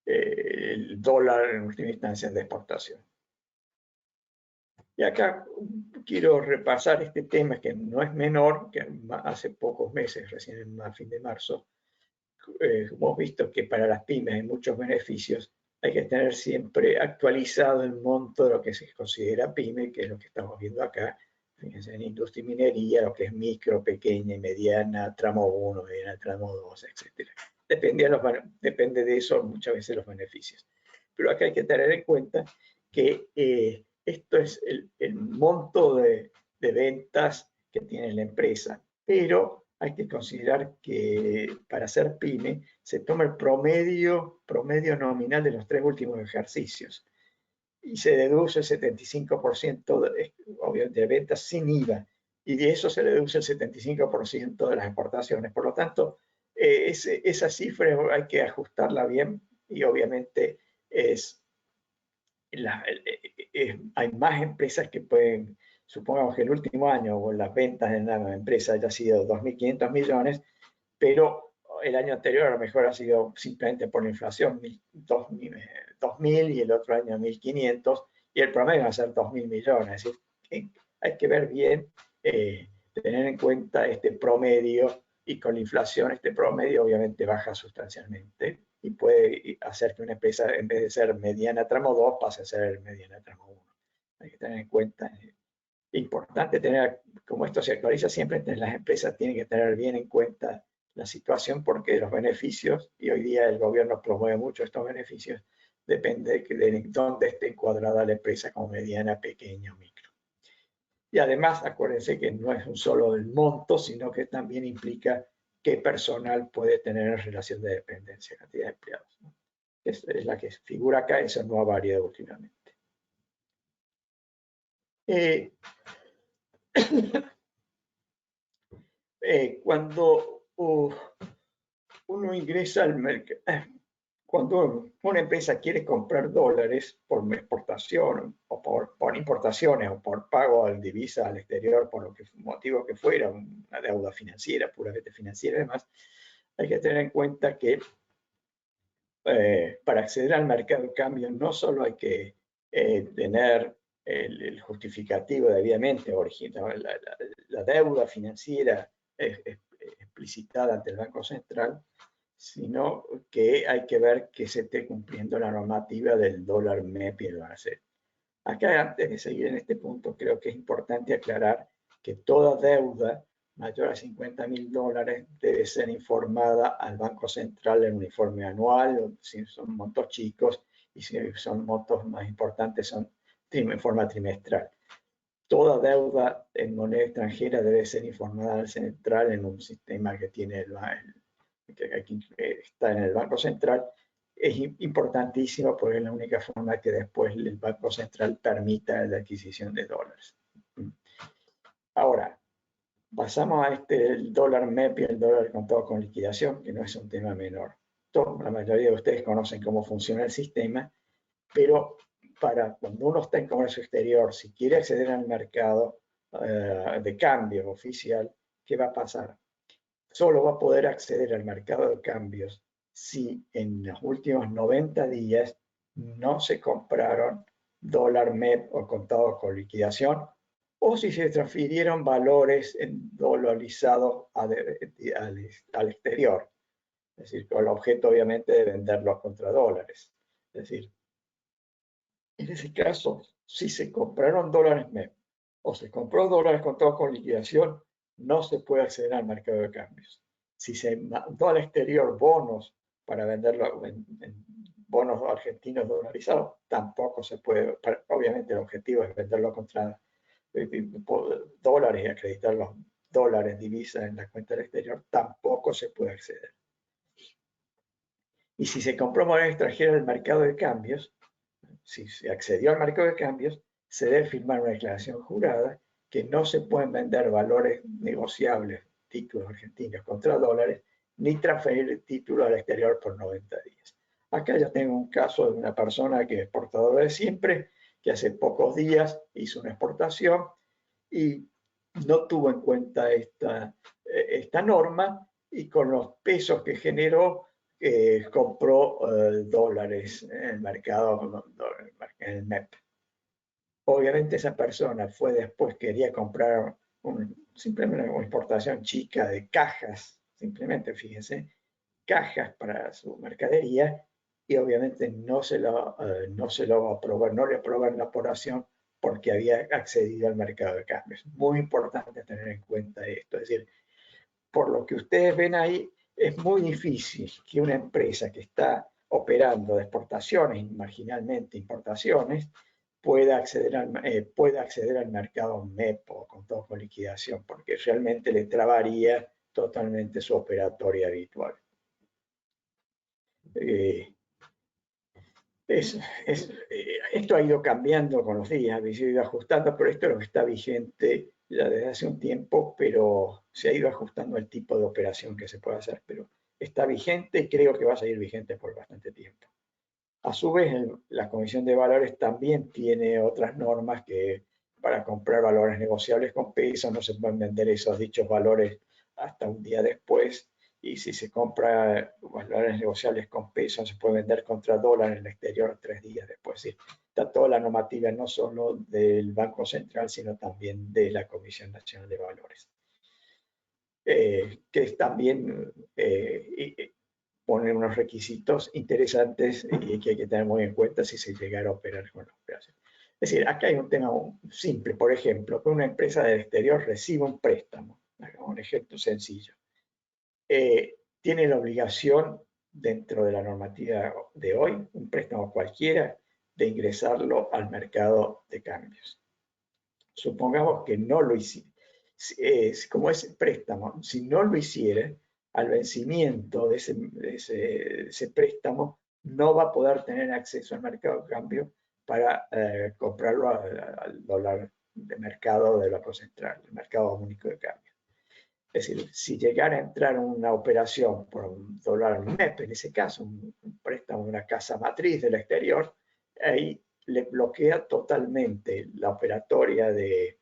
el dólar en última instancia de exportación. Y acá quiero repasar este tema que no es menor, que hace pocos meses, recién a fin de marzo, hemos visto que para las pymes hay muchos beneficios. Hay que tener siempre actualizado el monto de lo que se considera pyme, que es lo que estamos viendo acá. Fíjense, en industria y minería, lo que es micro, pequeña y mediana, tramo 1, mediana, tramo 2, etc. Depende de eso muchas veces los beneficios. Pero acá hay que tener en cuenta que esto es el monto de ventas que tiene la empresa, pero hay que considerar que para ser pyme se toma el promedio nominal de los 3 últimos ejercicios y se deduce el 75% obviamente de ventas sin IVA y de eso se deduce el 75% de las exportaciones. Por lo tanto, esa cifra hay que ajustarla bien y obviamente hay más empresas que pueden, supongamos que el último año o las ventas en la empresa haya sido 2.500 millones, pero el año anterior a lo mejor ha sido simplemente por la inflación 2.000 y el otro año 1.500 y el promedio va a ser 2.000 millones. Es decir, hay que ver bien, tener en cuenta este promedio y con la inflación este promedio obviamente baja sustancialmente y puede hacer que una empresa en vez de ser mediana tramo 2 pase a ser mediana tramo 1. Hay que tener en cuenta, es importante tener, como esto se actualiza siempre, las empresas tienen que tener bien en cuenta la situación porque los beneficios, y hoy día el gobierno promueve mucho estos beneficios, depende de dónde esté encuadrada la empresa como mediana, pequeña o micro. Y además, acuérdense que no es un solo el monto, sino que también implica qué personal puede tener en relación de dependencia, cantidad de empleados, ¿no? Es la que figura acá, eso no ha variado últimamente. Cuando uno ingresa al mercado, cuando una empresa quiere comprar dólares por exportación o por importaciones o por pago de divisa al exterior, por lo que motivo que fuera, una deuda financiera, puramente financiera y demás, hay que tener en cuenta que para acceder al mercado de cambio no solo hay que tener el justificativo debidamente original, la deuda financiera explicitada ante el Banco Central, sino que hay que ver que se esté cumpliendo la normativa del dólar MEP y el dólar CEP. Acá, antes de seguir en este punto, creo que es importante aclarar que toda deuda mayor a $50.000 debe ser informada al Banco Central en un informe anual, o si son montos chicos, y si son montos más importantes, son en forma trimestral. Toda deuda en moneda extranjera debe ser informada al central en un sistema que tiene que está en el Banco Central. Es importantísimo porque es la única forma que después el Banco Central permita la adquisición de dólares. Ahora, pasamos a el dólar MEP y el dólar contado con liquidación, que no es un tema menor. La mayoría de ustedes conocen cómo funciona el sistema, pero para cuando uno está en comercio exterior, si quiere acceder al mercado de cambio oficial, ¿qué va a pasar? solo va a poder acceder al mercado de cambios si en los últimos 90 días no se compraron dólar MEP o contado con liquidación, o si se transfirieron valores dolarizados al exterior. Es decir, con el objeto obviamente de venderlos contra dólares. Es decir, en ese caso, si se compraron dólares MEP o se compró dólares contados con liquidación, no se puede acceder al mercado de cambios. Si se mandó al exterior bonos para venderlo en bonos argentinos dolarizados, tampoco se puede. Obviamente el objetivo es venderlo contra dólares y acreditar los dólares divisas en la cuenta del exterior, tampoco se puede acceder. Y si se compró moneda extranjera en el mercado de cambios, si se accedió al mercado de cambios, se debe firmar una declaración jurada que no se pueden vender valores negociables, títulos argentinos contra dólares, ni transferir títulos al exterior por 90 días. Acá ya tengo un caso de una persona que es exportadora de siempre, que hace pocos días hizo una exportación y no tuvo en cuenta esta norma, y con los pesos que generó compró dólares en el mercado, en el MEP. Obviamente esa persona quería comprar simplemente una importación chica de cajas, simplemente, fíjense, cajas para su mercadería, y obviamente no se lo aprobaron, no le aprobaron la operación porque había accedido al mercado de cambios. Muy importante tener en cuenta esto. Es decir, por lo que ustedes ven ahí, es muy difícil que una empresa que está operando de exportaciones, marginalmente importaciones, pueda acceder al mercado MEP o contado con liquidación, porque realmente le trabaría totalmente su operatoria habitual. Esto ha ido cambiando con los días, ha ido ajustando, pero esto es lo que está vigente ya desde hace un tiempo, pero se ha ido ajustando el tipo de operación que se puede hacer, pero está vigente y creo que va a seguir vigente por bastante tiempo. A su vez, la Comisión de Valores también tiene otras normas que para comprar valores negociables con pesos no se pueden vender esos dichos valores hasta un día después, y si se compra valores negociables con pesos se puede vender contra dólar en el exterior 3 días después. ¿Sí? Está toda la normativa no solo del Banco Central, sino también de la Comisión Nacional de Valores, que también ponen unos requisitos interesantes y que hay que tener muy en cuenta si se llegara a operar con la operación. Es decir, acá hay un tema simple, por ejemplo, que una empresa del exterior recibe un préstamo, un ejemplo sencillo. Tiene la obligación, dentro de la normativa de hoy, un préstamo cualquiera, de ingresarlo al mercado de cambios. Supongamos que no lo hiciera. Como ese préstamo, si no lo hiciera, al vencimiento de ese préstamo, no va a poder tener acceso al mercado de cambio para comprarlo al dólar de mercado del Banco Central, el mercado único de cambio. Es decir, si llegara a entrar una operación por un dólar MEP, en ese caso, un préstamo de una casa matriz del exterior, ahí le bloquea totalmente la operatoria de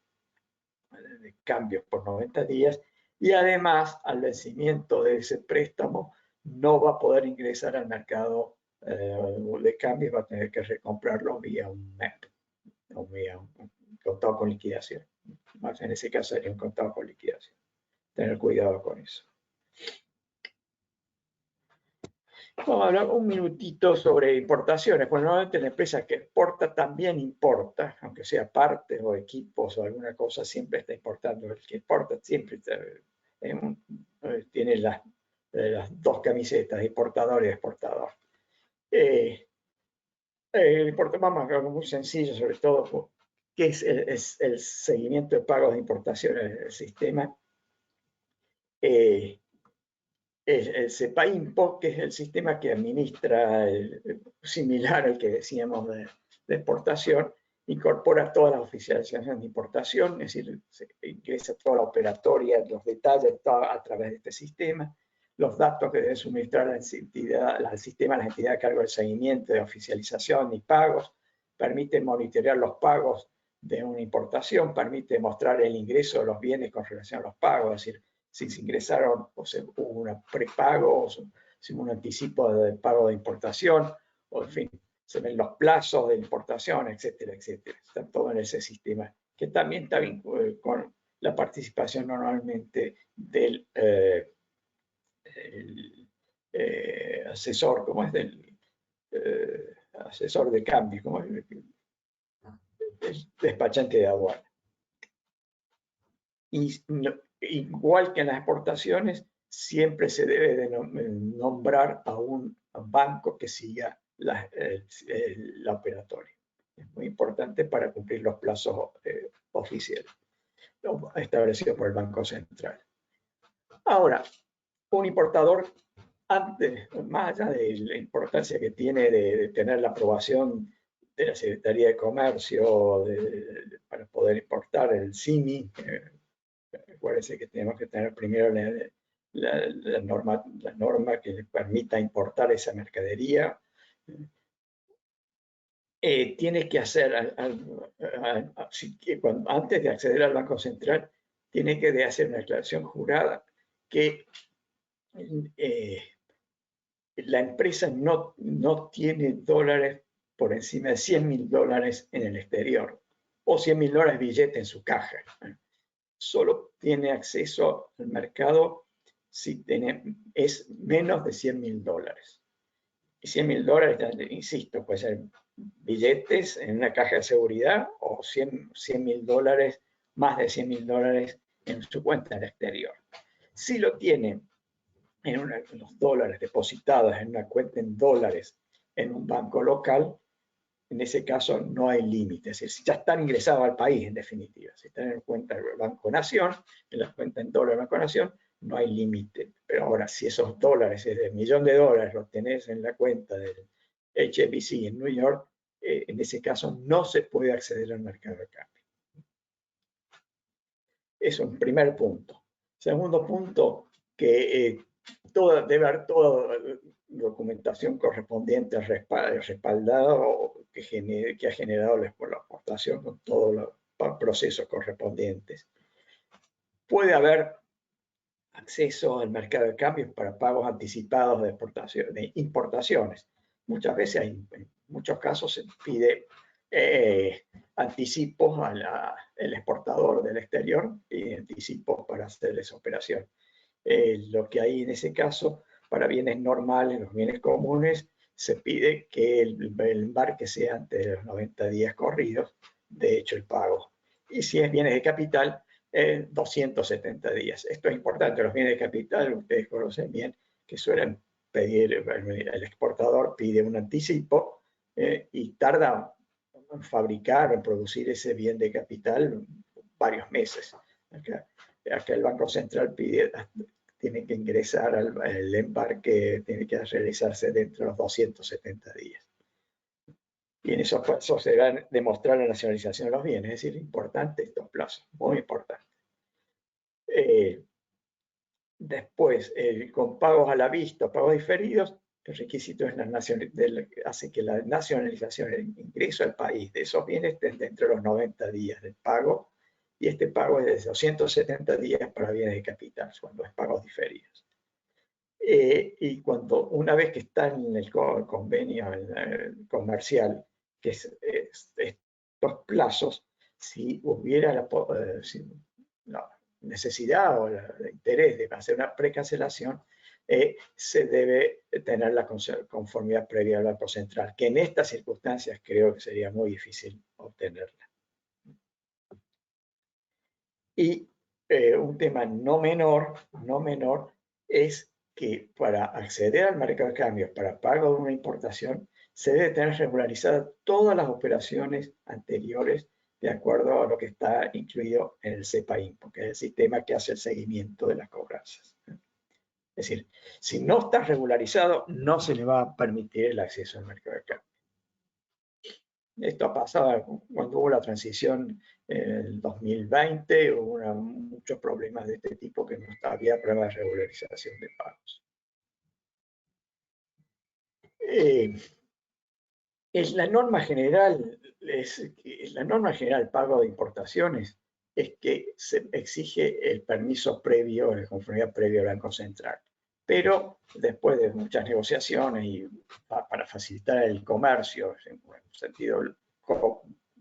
cambios por 90 días, y además al vencimiento de ese préstamo no va a poder ingresar al mercado de cambios, va a tener que recomprarlo vía un MEP o vía un contado con liquidación. Más en ese caso sería un contado con liquidación. Tener cuidado con eso. Vamos a hablar un minutito sobre importaciones. Bueno, normalmente la empresa que exporta también importa, aunque sea partes o equipos o alguna cosa, siempre está importando. El que exporta siempre tiene las dos camisetas, importador y exportador. Vamos a algo muy sencillo, sobre todo, que es el seguimiento de pagos de importaciones del sistema. El CEPAIMPO, que es el sistema que administra, similar al que decíamos de exportación, incorpora todas las oficializaciones de importación, es decir, se ingresa toda la operatoria, los detalles a través de este sistema, los datos que deben suministrar al sistema las entidades a cargo del seguimiento de oficialización y pagos, permite monitorear los pagos de una importación, permite mostrar el ingreso de los bienes con relación a los pagos, es decir, si se ingresaron o hubo un prepago, o si hubo un anticipo de pago de importación, o en fin, se ven los plazos de importación, etcétera, etcétera. Está todo en ese sistema, que también está vinculado con la participación normalmente del asesor, ¿cómo es? Del asesor de cambio, ¿cómo es? El despachante de aduana. Y igual que en las exportaciones, siempre se debe de nombrar a un banco que siga la operatoria. Es muy importante para cumplir los plazos oficiales establecidos por el Banco Central. Ahora, un importador, antes, más allá de la importancia que tiene de tener la aprobación de la Secretaría de Comercio para poder importar el CIMI, acuérdense que tenemos que tener primero la norma que le permita importar esa mercadería. Tiene que hacer, antes de acceder al Banco Central, tiene que hacer una declaración jurada que la empresa no tiene dólares por encima de $100.000 en el exterior o $100.000 billete en su caja. Solo tiene acceso al mercado si es menos de $100.000. Y $100.000, insisto, puede ser billetes en una caja de seguridad o $100.000, más de $100.000 en su cuenta en el exterior. Si lo tiene en los dólares depositados en una cuenta en dólares en un banco local, en ese caso no hay límite. Es decir, si ya están ingresados al país, en definitiva, si están en cuenta del Banco Nación, en la cuenta en dólares del Banco Nación, no hay límite. Pero ahora, si esos dólares, es de $1 millón, los tenés en la cuenta del HSBC en New York, en ese caso no se puede acceder al mercado de cambio. Eso es un primer punto. Segundo punto, que debe haber toda documentación correspondiente respaldada o que ha generado la exportación con todos los procesos correspondientes. Puede haber acceso al mercado de cambios para pagos anticipados de importaciones. Muchas veces, en muchos casos, se pide anticipos al exportador del exterior y anticipos para hacer esa operación. Lo que hay en ese caso, para bienes normales, los bienes comunes, se pide que el embarque sea antes de los 90 días corridos, de hecho el pago. Y si es bienes de capital, 270 días. Esto es importante, los bienes de capital, ustedes conocen bien, que suelen pedir, el exportador pide un anticipo y tarda en fabricar o en producir ese bien de capital varios meses. Acá el Banco Central tiene que ingresar al embarque, tiene que realizarse dentro de los 270 días. Y en esos plazos se va a demostrar la nacionalización de los bienes, es decir, importante estos plazos, muy importante. Después, con pagos a la vista, pagos diferidos, el requisito es hace que la nacionalización, el ingreso al país de esos bienes estén dentro de los 90 días del pago, y este pago es de 270 días para bienes de capital, cuando es pagos diferidos. Y una vez que está en el convenio comercial, que es estos plazos, si hubiera la necesidad o el interés de hacer una precancelación, se debe tener la conformidad previa al Banco Central, que en estas circunstancias creo que sería muy difícil obtenerla. Y un tema no menor es que para acceder al mercado de cambios, para pago de una importación, se debe tener regularizadas todas las operaciones anteriores de acuerdo a lo que está incluido en el SEPA-IMPO, porque es el sistema que hace el seguimiento de las cobranzas. Es decir, si no está regularizado, no se le va a permitir el acceso al mercado de cambio. Esto ha pasado cuando hubo la transición en el 2020, hubo muchos problemas de este tipo, que no había problemas de regularización de pagos. La norma general pago de importaciones es que se exige el permiso previo, la conformidad previa al Banco Central. Pero después de muchas negociaciones y para facilitar el comercio, en un sentido,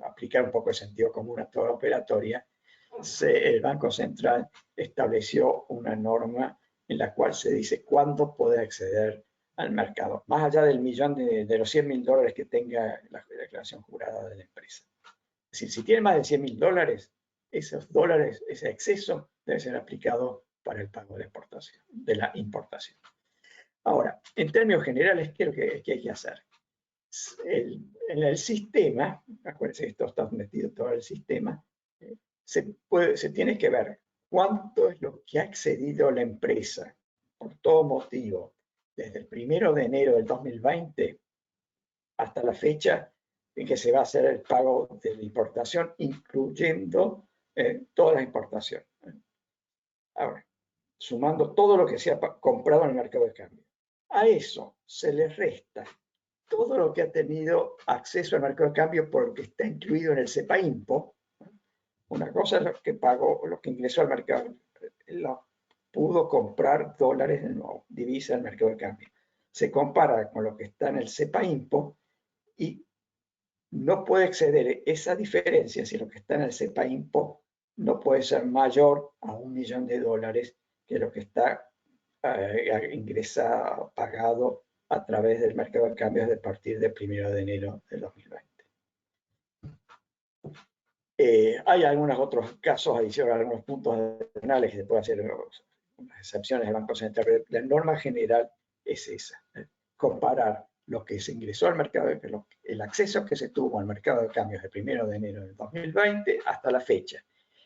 aplicar un poco el sentido común a toda la operatoria, el Banco Central estableció una norma en la cual se dice cuándo puede acceder al mercado, más allá del millón de los $100.000 que tenga la declaración jurada de la empresa. Es decir, si tiene más de $100.000, esos dólares, ese exceso, debe ser aplicado para el pago de exportación, de la importación. Ahora, en términos generales, ¿qué es lo que hay que hacer? En el sistema, acuérdense que esto está metido todo el sistema, se tiene que ver cuánto es lo que ha excedido la empresa por todo motivo desde el 1 de enero del 2020 hasta la fecha en que se va a hacer el pago de la importación, incluyendo todas las importaciones. Ahora, sumando todo lo que se ha comprado en el mercado de cambio. A eso se le resta todo lo que ha tenido acceso al mercado de cambio porque está incluido en el CEPA-IMPO. Una cosa es lo que pagó, lo que ingresó al mercado, pudo comprar dólares de nuevo, divisa del mercado de cambio. Se compara con lo que está en el CEPA-IMPO y no puede exceder esa diferencia si lo que está en el CEPA-IMPO no puede ser mayor a $1 millón que lo que está ingresado, pagado a través del mercado de cambios a partir del 1 de enero del 2020. Hay algunos otros casos adicionales, algunos puntos adicionales que se pueden hacer, unas excepciones del Banco Central, pero la norma general es esa, comparar lo que se ingresó al mercado, el acceso que se tuvo al mercado de cambios del 1 de enero del 2020 hasta la fecha,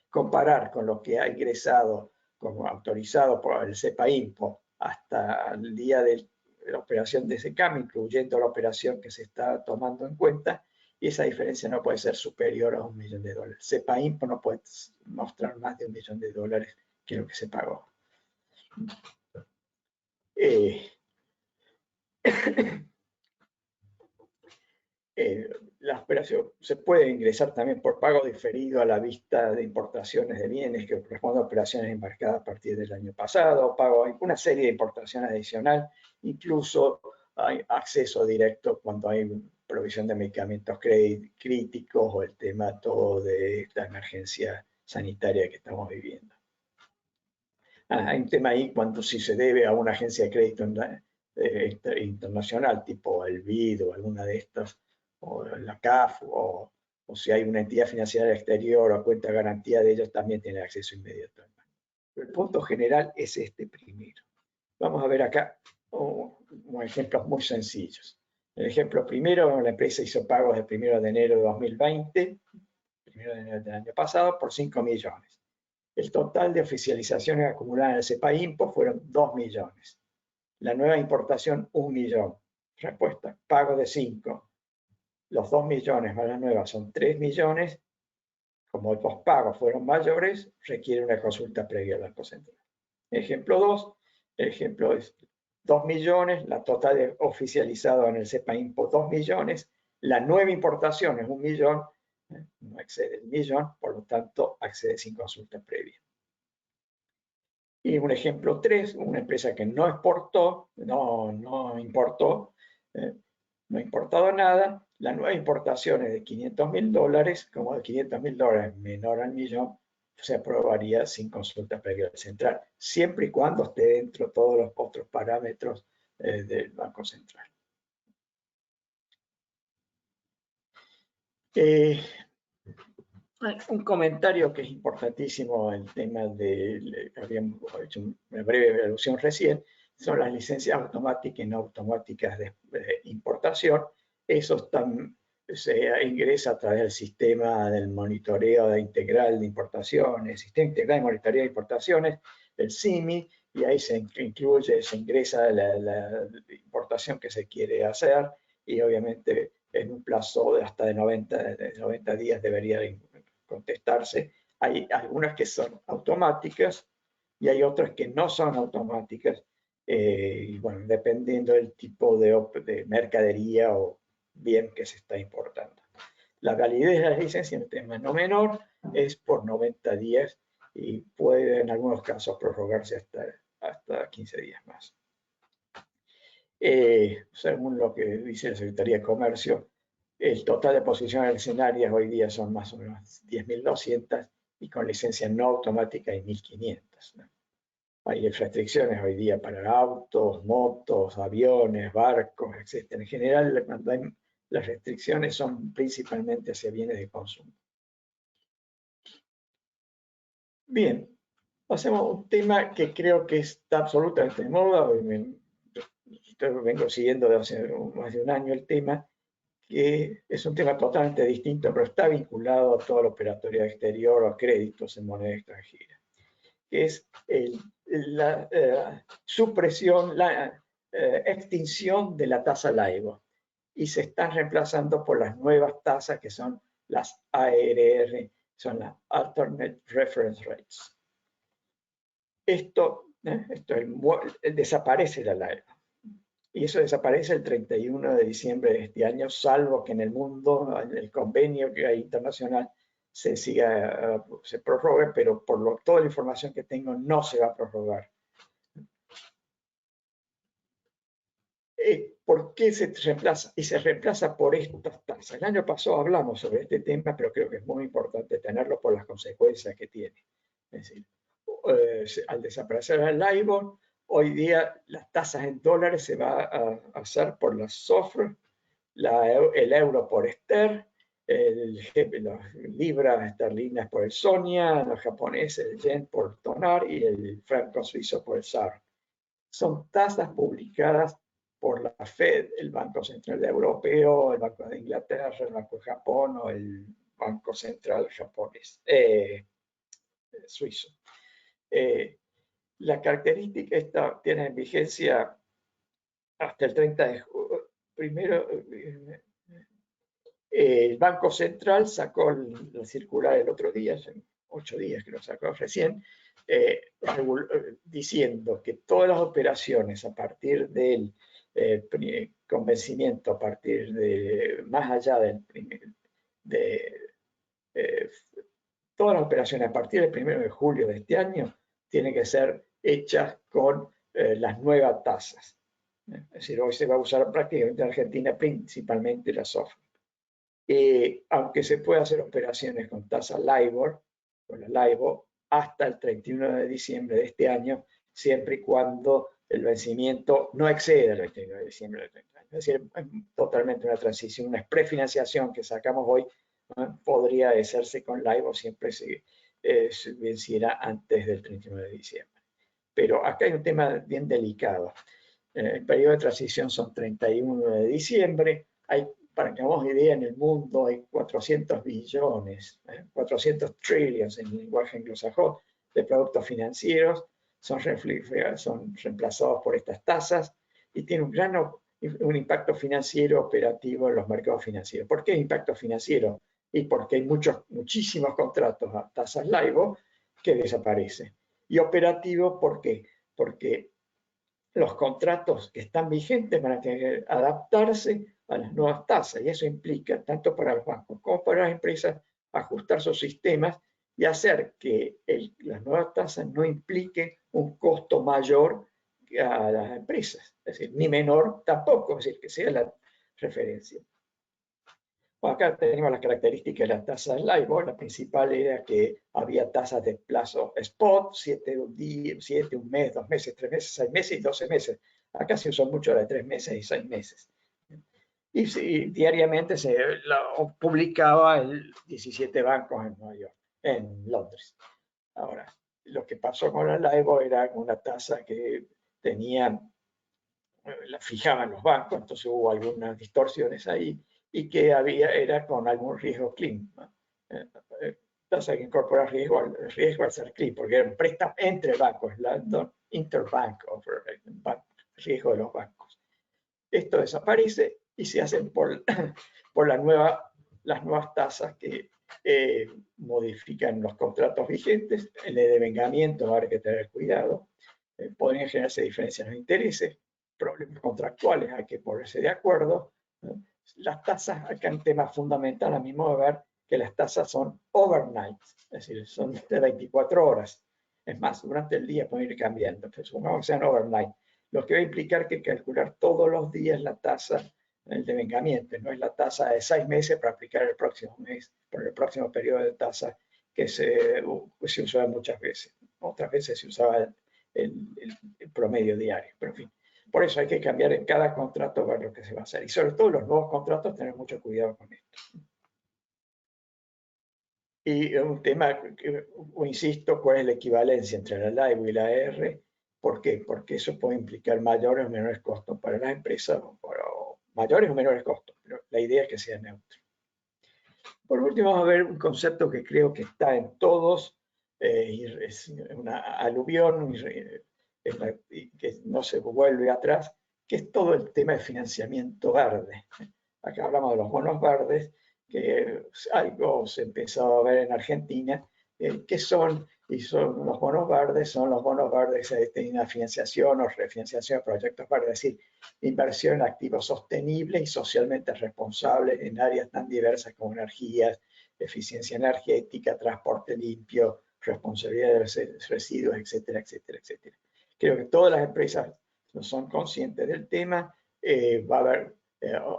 comparar con lo que ha ingresado como autorizado por el CEPA-IMPO hasta el día de la operación de ese cambio, incluyendo la operación que se está tomando en cuenta, y esa diferencia no puede ser superior a $1 millón. CEPA-IMPO no puede mostrar más de $1 millón que lo que se pagó. La operación se puede ingresar también por pago diferido a la vista de importaciones de bienes que corresponden a operaciones embarcadas a partir del año pasado, pago una serie de importaciones adicional, incluso hay acceso directo cuando hay provisión de medicamentos críticos o el tema todo de la emergencia sanitaria que estamos viviendo. Hay un tema ahí cuando si se debe a una agencia de crédito internacional tipo el BID o alguna de estas, o la CAF, o si hay una entidad financiera exterior o cuenta de garantía de ellos, también tiene acceso inmediato al banco. Pero el punto general es este primero. Vamos a ver acá unos ejemplos muy sencillos. El ejemplo primero, la empresa hizo pagos del 1 de enero de 2020, 1 de enero del año pasado, por 5 millones. El total de oficializaciones acumuladas en el CEPA-IMPO fueron 2 millones. La nueva importación, 1 millón. Respuesta, pago de 5. Los 2 millones más la nueva son 3 millones. Como los pagos fueron mayores, requiere una consulta previa al Banco Central. Ejemplo 2. El ejemplo es 2 millones. La total oficializado en el CEPA-IMPO, 2 millones. La nueva importación es 1 millón. No excede el millón, por lo tanto, accede sin consulta previa. Y un ejemplo 3, una empresa que no exportó, no importó, no ha importado nada, la nueva importación es de $500.000, como de $500.000 menor al millón, se aprobaría sin consulta previa al central, siempre y cuando esté dentro de todos los otros parámetros del Banco Central. Un comentario que es importantísimo, el tema habíamos hecho una breve alusión recién, son las licencias automáticas y no automáticas de importación. Eso se ingresa a través del sistema del monitoreo integral de importaciones, sistema integral de monitoreo de importaciones, el SIMI, y ahí se ingresa la importación que se quiere hacer, y obviamente en un plazo de hasta de 90 días debería contestarse. Hay algunas que son automáticas y hay otras que no son automáticas. Y bueno, dependiendo del tipo de mercadería o bien que se está importando. La validez de las licencias, un tema no menor, es por 90 días y puede en algunos casos prorrogarse hasta 15 días más. Según lo que dice la Secretaría de Comercio, el total de posiciones escenarias hoy día son más o menos 10.200 y con licencia no automática hay 1.500, ¿no? Hay restricciones hoy día para autos, motos, aviones, barcos, etc. En general, cuando hay las restricciones son principalmente hacia bienes de consumo. Bien, pasemos a un tema que creo que está absolutamente de moda. Yo vengo siguiendo desde hace más de un año el tema, que es un tema totalmente distinto, pero está vinculado a toda la operatoria exterior o créditos en moneda extranjera, que es la supresión, la extinción de la tasa LIBOR, y se están reemplazando por las nuevas tasas que son las ARR, son las Alternate Reference Rates. Esto desaparece la LIBOR. Y eso desaparece el 31 de diciembre de este año, salvo que en el mundo, en el convenio que hay internacional, se prorrogue, pero por toda la información que tengo no se va a prorrogar. ¿Por qué se reemplaza? Y se reemplaza por estas tasas. El año pasado hablamos sobre este tema, pero creo que es muy importante tenerlo por las consecuencias que tiene. Es decir, al desaparecer el LIBOR, hoy día las tasas en dólares se va a hacer por la SOFR, el euro por STER, las libras esterlinas por el SONIA, los japoneses el yen por TONAR y el franco suizo por el SAR. Son tasas publicadas por la Fed, el Banco Central Europeo, el Banco de Inglaterra, el Banco de Japón o el Banco Central japonés, suizo. La característica esta tiene vigencia hasta el 30 de julio. Primero, el Banco Central sacó la circular el otro día, hace 8 días que lo sacó recién, diciendo que todas las operaciones a partir del convencimiento, a partir de, más allá del todas las operaciones a partir del 1 de julio de este año tienen que ser hechas con las nuevas tasas. Es decir, hoy se va a usar prácticamente en Argentina principalmente la SOFR. Aunque se puede hacer operaciones con tasa LIBOR, con la LIBOR, hasta el 31 de diciembre de este año, siempre y cuando el vencimiento no exceda el 31 de diciembre del 30 años. Es decir, es totalmente una transición, una prefinanciación que sacamos hoy, ¿no? Podría hacerse con LIBOR siempre se venciera antes del 31 de diciembre. Pero acá hay un tema bien delicado. El periodo de transición son 31 de diciembre. Para que hagamos idea, en el mundo hay 400 billones, 400 trillions en el lenguaje anglosajón de productos financieros, son reemplazados por estas tasas y tiene un impacto financiero operativo en los mercados financieros. ¿Por qué impacto financiero? Y porque hay muchísimos contratos a tasas LIBOR que desaparecen. Y operativo, ¿por qué? Porque los contratos que están vigentes van a tener que adaptarse a las nuevas tasas, y eso implica, tanto para los bancos como para las empresas, ajustar sus sistemas y hacer que las nuevas tasas no impliquen un costo mayor a las empresas, es decir, ni menor tampoco, es decir, que sea la referencia. Bueno, acá tenemos las características de las tasas LIBOR. La principal era que había tasas de plazo spot, 7 días, 7, un mes, 2 meses, 3 meses, 6 meses y 12 meses. Acá se usó mucho de 3 meses y 6 meses. Y diariamente se publicaba el 17 bancos en Nueva York, en Londres. Ahora, lo que pasó con la LIBOR era una tasa que la fijaban los bancos, entonces hubo algunas distorsiones ahí, y que era con algún riesgo clean, ¿no? Tasa que incorpora riesgo al ser clean, porque era un préstamo entre bancos, interbank offer, riesgo de los bancos. Esto desaparece y se hacen por las nuevas tasas que modifican los contratos vigentes. El devengamiento va a haber que tener cuidado. Podrían generarse diferencias en los intereses, problemas contractuales, hay que ponerse de acuerdo, ¿no? Las tasas, acá un tema fundamental a mi modo de ver, que las tasas son overnight, es decir, son de 24 horas. Es más, durante el día pueden ir cambiando, pero supongamos que sean overnight, lo que va a implicar que calcular todos los días la tasa del devengamiento, no es la tasa de 6 meses para aplicar el próximo mes, por el próximo periodo de tasa que se usaba muchas veces. Otras veces se usaba el promedio diario, pero en fin. Por eso hay que cambiar en cada contrato ver lo que se va a hacer. Y sobre todo los nuevos contratos, tener mucho cuidado con esto. Y un tema, insisto, ¿cuál es la equivalencia entre la LIBOR y la R? ¿Por qué? Porque eso puede implicar mayores o menores costos para las empresas, o mayores o menores costos, pero la idea es que sea neutro. Por último, vamos a ver un concepto que creo que está en todos, y es una aluvión que no se vuelve atrás, que es todo el tema de financiamiento verde. Acá hablamos de los bonos verdes, que algo se empezó a ver en Argentina, que son, y son los bonos verdes que tienen una financiación o refinanciación de proyectos verdes, es decir, inversión en activos sostenibles y socialmente responsables en áreas tan diversas como energías, eficiencia energética, transporte limpio, responsabilidad de los residuos, etcétera, etcétera, etcétera. Creo que todas las empresas son conscientes del tema. Va a haber,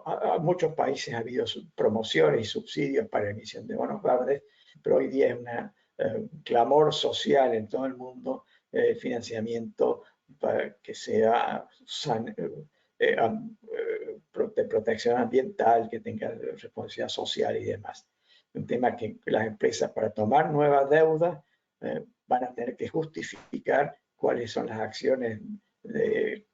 a muchos países ha habido promociones y subsidios para la emisión de bonos verdes, pero hoy día es un clamor social en todo el mundo, financiamiento para que sea de protección ambiental, que tenga responsabilidad social y demás. Un tema que las empresas, para tomar nueva deuda, van a tener que justificar cuáles son las acciones de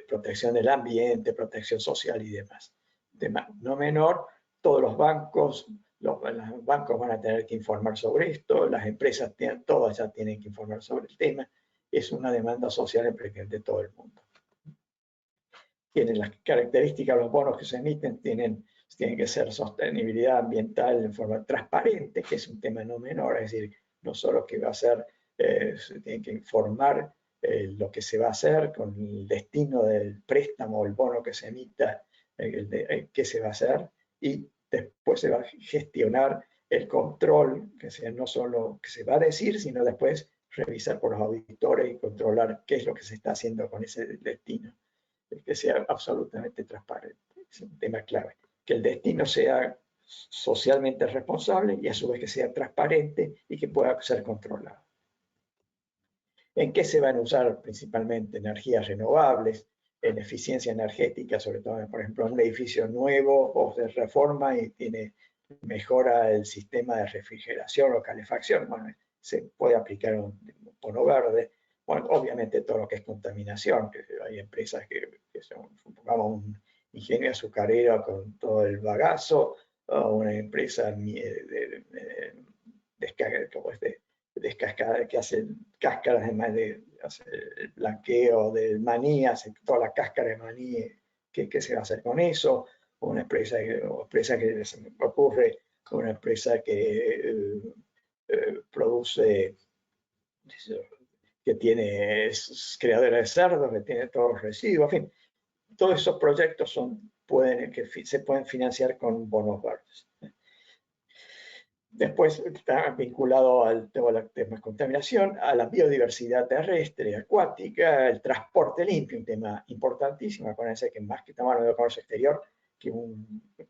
protección del ambiente, protección social y demás. Tema no menor, todos los bancos van a tener que informar sobre esto, las empresas todas ya tienen que informar sobre el tema. Es una demanda social de todo el mundo. Tienen las características, los bonos que se emiten tienen que ser sostenibilidad ambiental en forma transparente, que es un tema no menor, es decir, no solo que va a ser, se tiene que informar lo que se va a hacer con el destino del préstamo o el bono que se emita, qué se va a hacer, y después se va a gestionar el control, que sea no solo que se va a decir, sino después revisar por los auditores y controlar qué es lo que se está haciendo con ese destino. Que sea absolutamente transparente. Es un tema clave. Que el destino sea socialmente responsable y a su vez que sea transparente y que pueda ser controlado. ¿En qué se van a usar principalmente? Energías renovables, en eficiencia energética, sobre todo, por ejemplo, en un edificio nuevo o de reforma y mejora el sistema de refrigeración o calefacción. Bueno, se puede aplicar un bono verde. Bueno, obviamente todo lo que es contaminación, que hay empresas que son, supongamos, un ingeniero azucarero con todo el bagazo, o una empresa de que hace cáscaras hace el blanqueo del maní, hace toda la cáscara de maní, ¿qué se va a hacer con eso? Una empresa que se me ocurre, una empresa que produce, que tiene criadera de cerdos, que tiene todos los residuos, en fin, todos esos proyectos se pueden financiar con bonos verdes. Después está vinculado al tema de contaminación, a la biodiversidad terrestre, acuática, el transporte limpio, un tema importantísimo. Acuérdense que más que estamos hablando de comercio exterior, que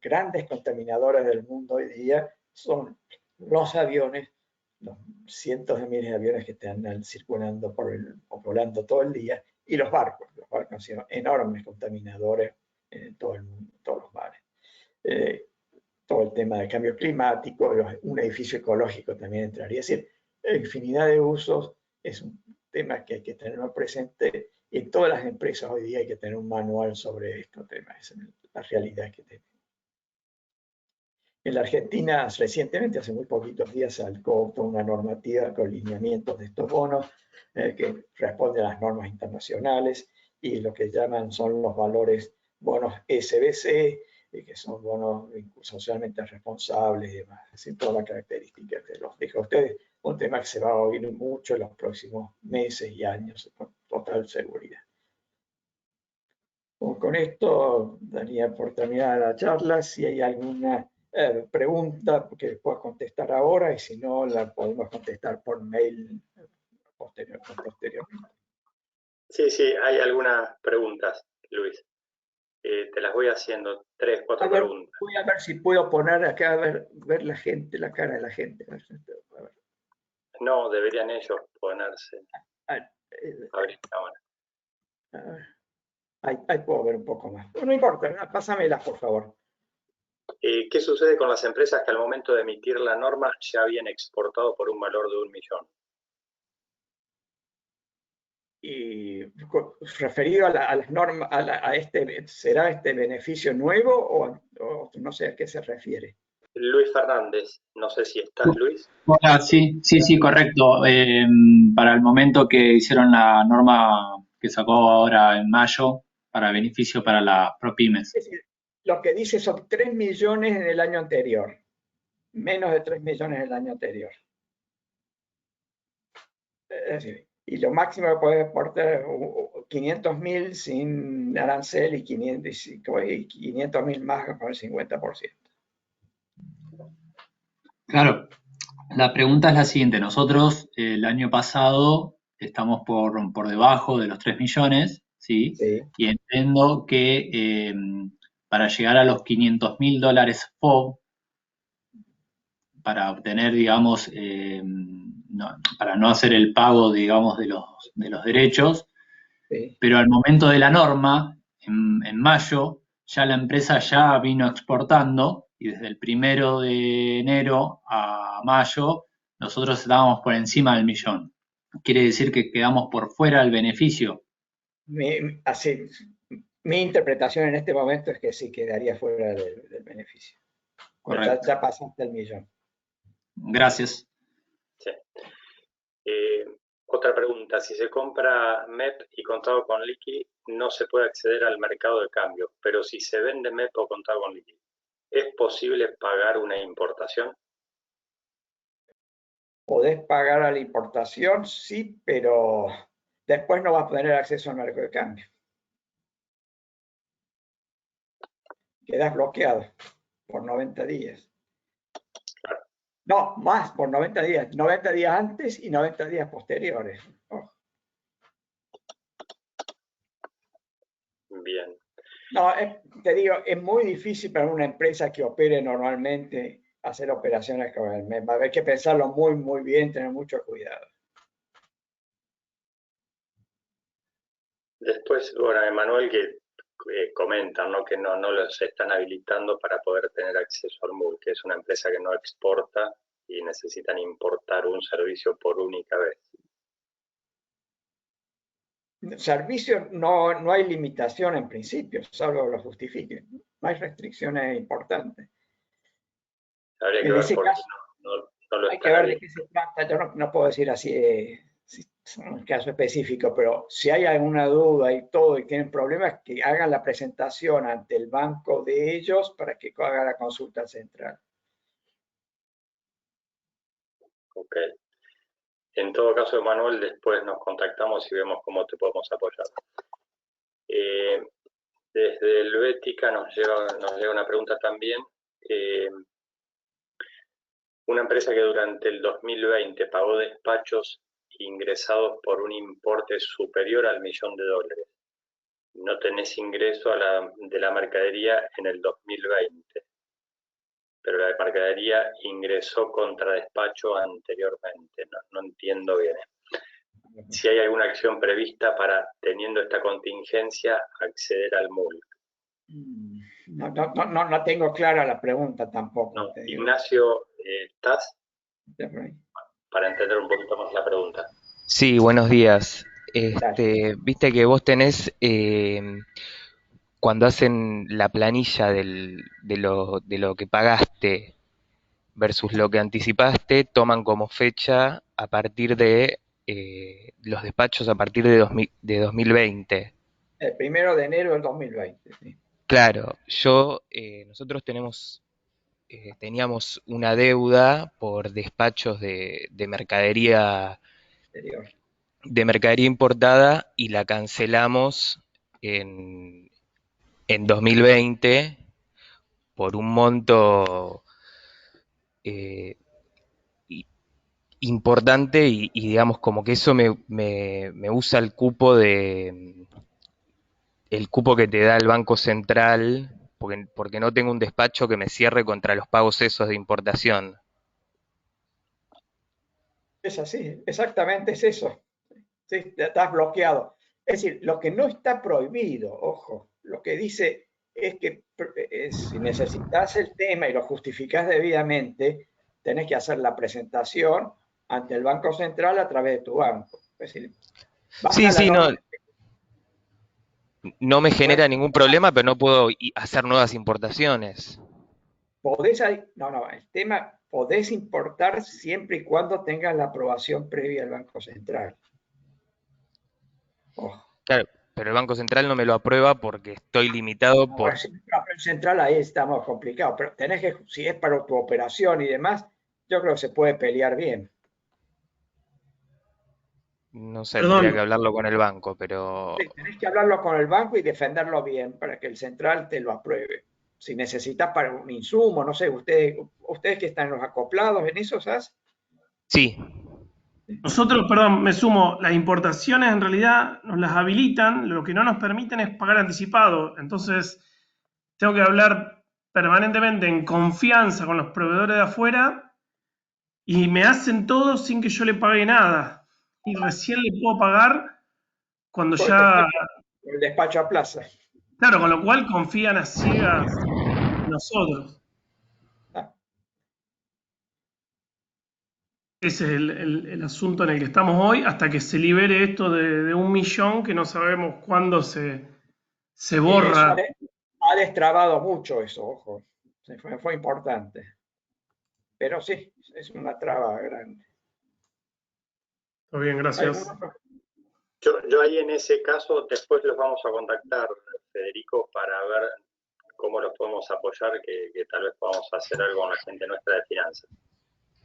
grandes contaminadores del mundo hoy día son los aviones, los cientos de miles de aviones que están circulando o volando todo el día, y los barcos. Los barcos han sido enormes contaminadores en todo el mundo, en todos los mares. Todo el tema del cambio climático, un edificio ecológico también entraría. Es decir, infinidad de usos, es un tema que hay que tenerlo presente. Y en todas las empresas hoy día hay que tener un manual sobre estos temas, esa es la realidad que tenemos. En la Argentina, recientemente, hace muy poquitos días, sacó toda una normativa con lineamientos de estos bonos que responde a las normas internacionales y lo que llaman son los valores bonos SBC, que son bonos socialmente responsables y demás. Es decir, todas las características que los dejo a ustedes. Un tema que se va a oír mucho en los próximos meses y años, con total seguridad. Con esto daría por terminada la charla. Si hay alguna pregunta que pueda contestar ahora y si no, la podemos contestar por mail posteriormente. Sí, sí, hay algunas preguntas, Luis. Te las voy haciendo, 3, 4 preguntas. Voy a ver si puedo poner acá, ver la gente, la cara de la gente. A ver. No, deberían ellos ponerse, abrir cámara. A ver. Ahí puedo ver un poco más. No importa, pásamelas, por favor. ¿Qué sucede con las empresas que al momento de emitir la norma ya habían exportado por un valor de 1 millón? Y referido a las normas, ¿será este beneficio nuevo o no sé a qué se refiere? Luis Fernández, no sé si estás, Luis. Hola, sí, correcto. Para el momento que hicieron la norma que sacó ahora en mayo para beneficio para las ProPymes. Es decir, lo que dice son 3 millones en el año anterior, menos de 3 millones en el año anterior. Es decir, y lo máximo que puede exportar 500.000 sin arancel y 500.000 más con el 50%. Claro, la pregunta es la siguiente. Nosotros el año pasado estamos por debajo de los 3 millones, ¿sí? Sí. Y entiendo que para llegar a los $500.000 FOB, para obtener, digamos, para no hacer el pago, digamos, de los derechos, Sí. pero al momento de la norma, en mayo, ya la empresa ya vino exportando y desde el 1 de enero a mayo nosotros estábamos por encima del millón. ¿Quiere decir que quedamos por fuera del beneficio? Mi interpretación en este momento es que sí quedaría fuera del beneficio. Correcto. Ya pasaste el millón. Gracias. Sí. Otra pregunta, si se compra MEP y contado con liqui, no se puede acceder al mercado de cambio, pero si se vende MEP o contado con liqui, ¿es posible pagar una importación? Podés pagar a la importación, sí, pero después no vas a tener acceso al mercado de cambio. Quedas bloqueado por 90 días. Claro. No, más, por 90 días. 90 días antes y 90 días posteriores. Oh. Bien. No, te digo, es muy difícil para una empresa que opere normalmente hacer operaciones con el MEP. Va a haber que pensarlo muy, muy bien, tener mucho cuidado. Después, bueno, Emanuel que comentan, ¿no? Que no los están habilitando para poder tener acceso al MUL, que es una empresa que no exporta y necesitan importar un servicio por única vez. Servicio no hay limitación en principio, salvo lo justifique. No hay restricciones importantes. Habría que En ver ese por qué caso, no lo hay que están ver de qué se trata. Yo no puedo decir así un caso específico, pero si hay alguna duda y todo y tienen problemas, que hagan la presentación ante el banco de ellos para que haga la consulta central. Ok. En todo caso, Emanuel, después nos contactamos y vemos cómo te podemos apoyar. Desde Helvética nos llega una pregunta también. Una empresa que durante el 2020 pagó despachos ingresados por un importe superior al $1.000.000. No tenés ingreso de la mercadería en el 2020, pero la mercadería ingresó contra despacho anteriormente. No entiendo bien. Si hay alguna acción prevista para, teniendo esta contingencia, acceder al MUL. No tengo clara la pregunta tampoco. No, Ignacio, ¿estás? Dale. Para entender un poquito más la pregunta. Sí, buenos días. Viste que vos tenés, cuando hacen la planilla de lo que pagaste versus lo que anticipaste, toman como fecha a partir de los despachos a partir de 2020. El 1 de enero del 2020. Sí. Claro, nosotros teníamos una deuda por despachos de mercadería Exterior. importada y la cancelamos en 2020 por un monto eh, importante y digamos como que eso me usa el cupo que te da el Banco Central, porque no tengo un despacho que me cierre contra los pagos esos de importación. Es así, exactamente es eso. Sí, estás bloqueado. Es decir, lo que no está prohibido, ojo, lo que dice es que si necesitas el tema y lo justificas debidamente, tenés que hacer la presentación ante el Banco Central a través de tu banco. Es decir, Sí, basta la sí, no, norma. no me Bueno, genera ningún problema, pero no puedo hacer nuevas importaciones. no, el tema, podés importar siempre y cuando tengas la aprobación previa del Banco Central. Ojo. Claro, pero el Banco Central no me lo aprueba porque estoy limitado Bueno, por... si el papel central ahí estamos complicados, pero tenés que, si es para tu operación y demás, yo creo que se puede pelear bien. No sé, tendría que Perdón, hablarlo con el banco, pero Sí, tenés que hablarlo con el banco y defenderlo bien para que el central te lo apruebe. Si necesitas para un insumo, no sé, ustedes que están los acoplados en eso, ¿sabes? sí, nosotros, perdón, me sumo, las importaciones en realidad nos las habilitan, lo que no nos permiten es pagar anticipado. Entonces, tengo que hablar permanentemente en confianza con los proveedores de afuera y me hacen todo sin que yo le pague nada. Y recién le puedo pagar cuando ya, El despacho a plaza. claro, con lo cual confían a ciegas en nosotros. Ah, Ese es el asunto en el que estamos hoy, hasta que se libere esto de 1 millón, que no sabemos cuándo se y eso borra. ha destrabado mucho eso, ojo. Fue importante. Pero sí, es una traba grande. Todo bien, gracias. ¿Alguna Yo ahí en ese caso después los vamos a contactar, Federico, para ver cómo los podemos apoyar, que tal vez podamos hacer algo con la gente nuestra de finanzas.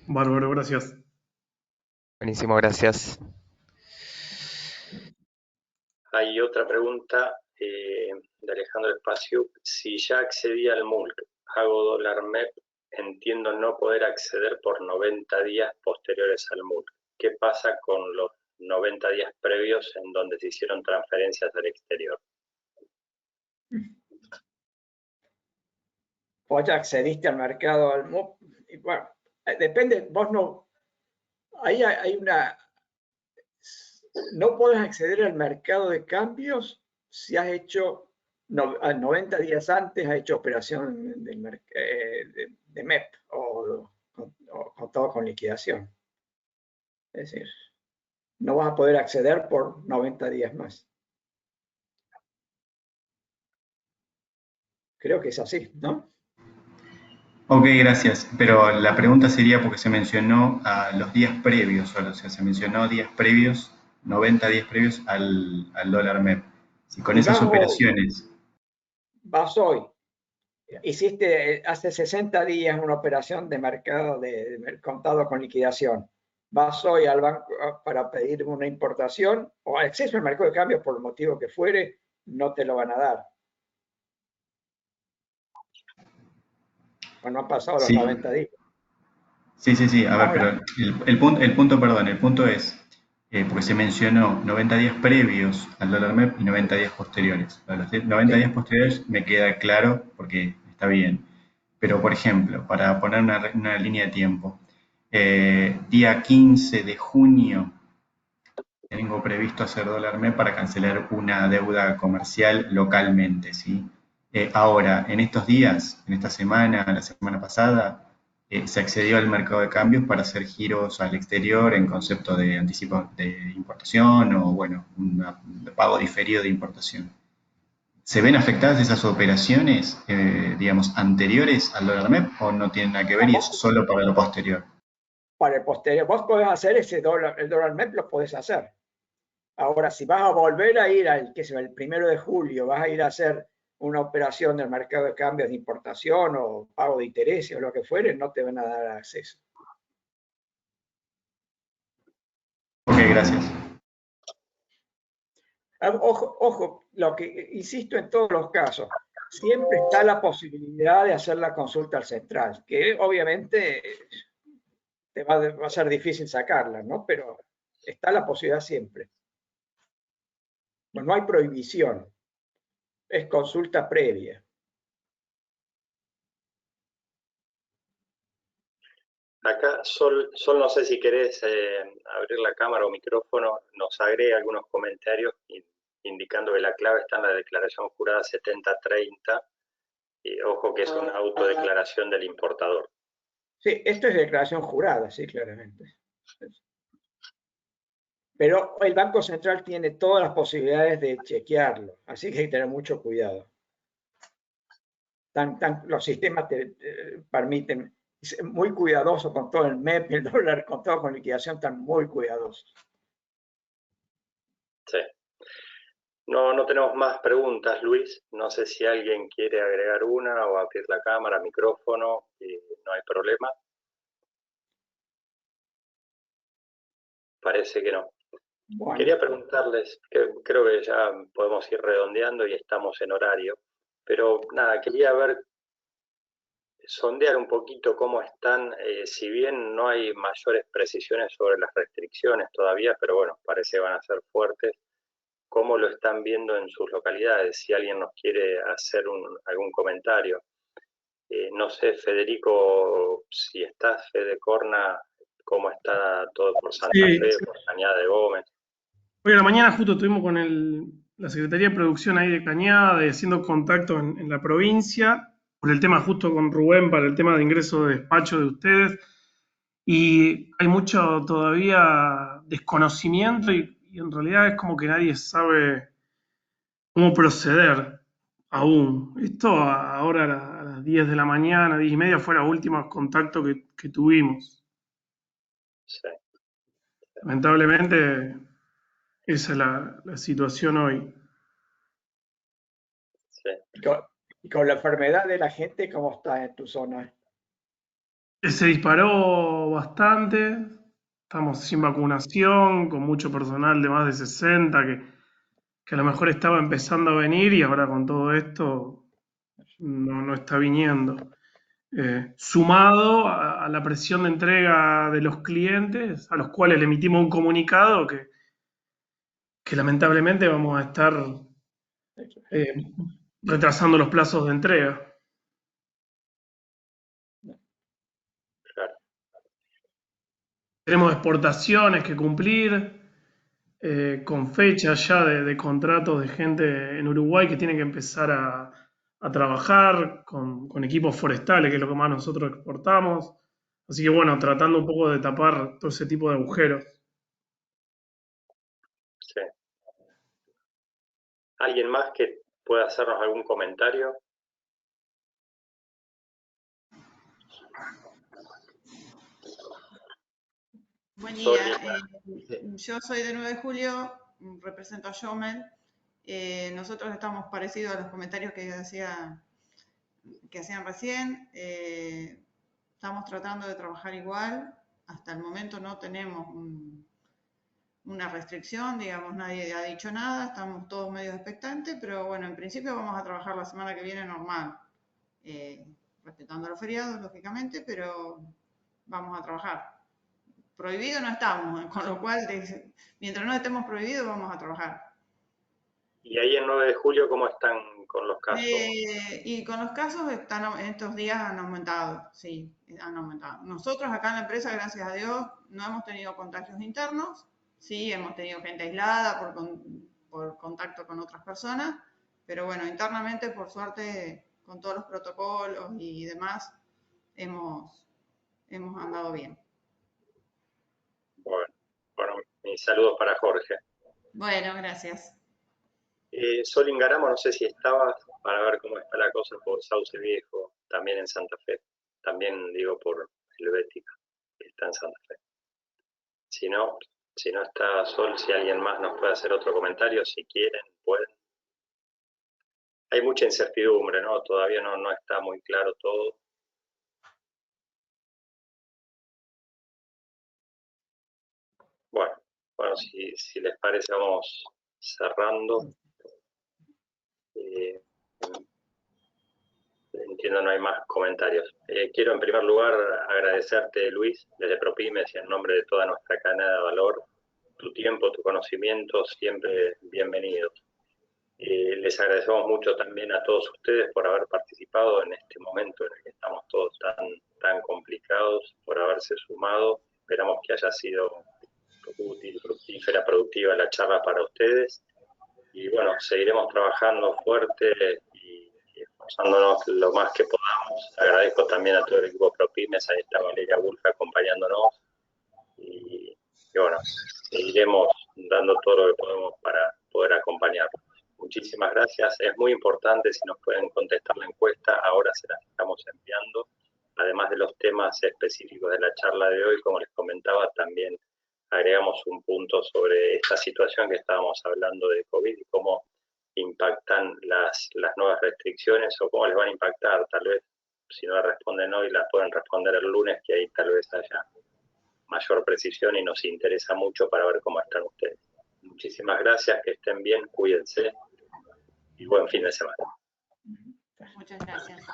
Bárbaro, gracias. buenísimo, gracias. Hay otra pregunta de Alejandro Espacio. Si ya accedí al MULC, hago dólar MEP, entiendo no poder acceder por 90 días posteriores al MULC. ¿Qué pasa con los 90 días previos en donde se hicieron transferencias al exterior? Vos ya accediste al mercado del MUP, y bueno, depende, vos no, ahí hay una, no podés acceder al mercado de cambios si has hecho, 90 días antes, has hecho operación de MEP o contado con liquidación. Es decir, no vas a poder acceder por 90 días más. Creo que es así, ¿no? Ok, gracias. Pero la pregunta sería porque se mencionó a los días previos, o sea, se mencionó días previos, 90 días previos al dólar MEP. Si con Si esas operaciones, vas hoy, hiciste hace 60 días una operación de mercado de contado con liquidación. Vas hoy al banco para pedir una importación o acceso al mercado de cambios por el motivo que fuere, no te lo van a dar. O no han pasado los sí, 90 días. sí, a ver, Ahora, pero el punto es, porque se mencionó 90 días previos al dólar MEP y 90 días posteriores. A los 90 sí, días posteriores me queda claro porque está bien. Pero, por ejemplo, para poner una línea de tiempo, día 15 de junio tengo previsto hacer dólar MEP para cancelar una deuda comercial localmente, ¿sí? Ahora, en estos días, en esta semana, la semana pasada, se accedió al mercado de cambios para hacer giros al exterior en concepto de anticipo de importación o, bueno, un pago diferido de importación. ¿Se ven afectadas esas operaciones, digamos, anteriores al dólar MEP o no tienen nada que ver y es solo para lo posterior? para el posterior, vos podés hacer el dólar MEP lo podés hacer. Ahora, si vas a volver a ir al, que es el 1 de julio, vas a ir a hacer una operación del mercado de cambios de importación o pago de intereses o lo que fuere, no te van a dar acceso. Ok, gracias. Ojo, lo que insisto en todos los casos, siempre está la posibilidad de hacer la consulta al central, que obviamente va a ser difícil sacarla, ¿no? Pero está la posibilidad siempre. Pues no hay prohibición, es consulta previa. Acá, Sol, no sé si querés abrir la cámara o micrófono, nos agrega algunos comentarios indicando que la clave está en la declaración jurada 7030, y ojo que es una autodeclaración del importador. Sí, esto es declaración jurada, sí, claramente. Pero el Banco Central tiene todas las posibilidades de chequearlo, así que hay que tener mucho cuidado. Los sistemas te permiten ser muy cuidadoso con todo el MEP, el dólar, con todo con liquidación, están muy cuidadosos. Sí. No tenemos más preguntas, Luis. No sé si alguien quiere agregar una o abrir la cámara, micrófono, no hay problema. Parece que no. Bueno. Quería preguntarles, que creo que ya podemos ir redondeando y estamos en horario, pero nada, quería sondear un poquito cómo están, si bien no hay mayores precisiones sobre las restricciones todavía, pero bueno, parece que van a ser fuertes, cómo lo están viendo en sus localidades, si alguien nos quiere hacer algún comentario. No sé, Federico, si estás, Fede Corna, cómo está todo por Santa Fe, por Cañada de Gómez. Hoy a la mañana justo estuvimos con la Secretaría de Producción ahí de Cañada, haciendo contacto en la provincia, por el tema justo con Rubén, para el tema de ingreso de despacho de ustedes. Y hay mucho todavía desconocimiento y en realidad es como que nadie sabe cómo proceder aún. Esto ahora a las 10 de la mañana, 10 y media, fue el último contacto que tuvimos. Sí. Lamentablemente, esa es la situación hoy. Sí. Y con la enfermedad de la gente, ¿cómo está en tu zona? Se disparó bastante, estamos sin vacunación, con mucho personal de más de 60 que a lo mejor estaba empezando a venir y ahora con todo esto no está viniendo. Sumado a la presión de entrega de los clientes, a los cuales le emitimos un comunicado que lamentablemente vamos a estar retrasando los plazos de entrega. Claro. Tenemos exportaciones que cumplir, con fechas ya de contratos de gente en Uruguay que tiene que empezar a trabajar con equipos forestales, que es lo que más nosotros exportamos. Así que bueno, tratando un poco de tapar todo ese tipo de agujeros. Sí. ¿Alguien más que pueda hacernos algún comentario? Buen día. Yo soy de 9 de julio, represento a Showman. Nosotros estamos parecidos a los comentarios que hacían recién. Estamos tratando de trabajar igual. Hasta el momento no tenemos una restricción, digamos, nadie ha dicho nada, estamos todos medio expectantes, pero bueno, en principio vamos a trabajar la semana que viene normal, respetando los feriados, lógicamente, pero vamos a trabajar. Prohibido no estamos, con lo cual, mientras no estemos prohibidos, vamos a trabajar. ¿Y ahí en 9 de julio cómo están con los casos? Y con los casos estos días han aumentado, sí, han aumentado. Nosotros acá en la empresa, gracias a Dios, no hemos tenido contagios internos, sí, hemos tenido gente aislada por contacto con otras personas, pero bueno, internamente, por suerte, con todos los protocolos y demás, hemos andado bien. Bueno, mis saludos para Jorge. Bueno, gracias. Sol Ingaramo, no sé si estabas para ver cómo está la cosa por Sauce Viejo, también en Santa Fe. También digo por Helvética, que está en Santa Fe. Si no está Sol, si alguien más nos puede hacer otro comentario, si quieren, pueden. Hay mucha incertidumbre, ¿no? Todavía no está muy claro todo. Bueno, si les parece, vamos cerrando. entiendo no hay más comentarios. Quiero en primer lugar agradecerte, Luis, desde ProPymes y en nombre de toda nuestra cadena de valor, tu tiempo, tu conocimiento, siempre bienvenidos. Les agradecemos mucho también a todos ustedes por haber participado en este momento en el que estamos todos tan complicados, por haberse sumado. Esperamos que haya sido útil, fructífera, productiva la charla para ustedes. Y bueno, seguiremos trabajando fuerte y esforzándonos lo más que podamos. Agradezco también a todo el equipo ProPymes, ahí está Valeria Wolf acompañándonos. Y bueno, seguiremos dando todo lo que podemos para poder acompañarlos. Muchísimas gracias. Es muy importante si nos pueden contestar la encuesta, ahora se las estamos enviando. Además de los temas específicos de la charla de hoy, como les comentaba, también agregamos un punto sobre esta situación que estábamos hablando de COVID y cómo impactan las nuevas restricciones o cómo les van a impactar. Tal vez, si no la responden hoy, la pueden responder el lunes, que ahí tal vez haya mayor precisión y nos interesa mucho para ver cómo están ustedes. Muchísimas gracias, que estén bien, cuídense y buen fin de semana. Muchas gracias.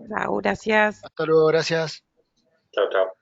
Chao, gracias. Hasta luego, gracias. Chao, chao.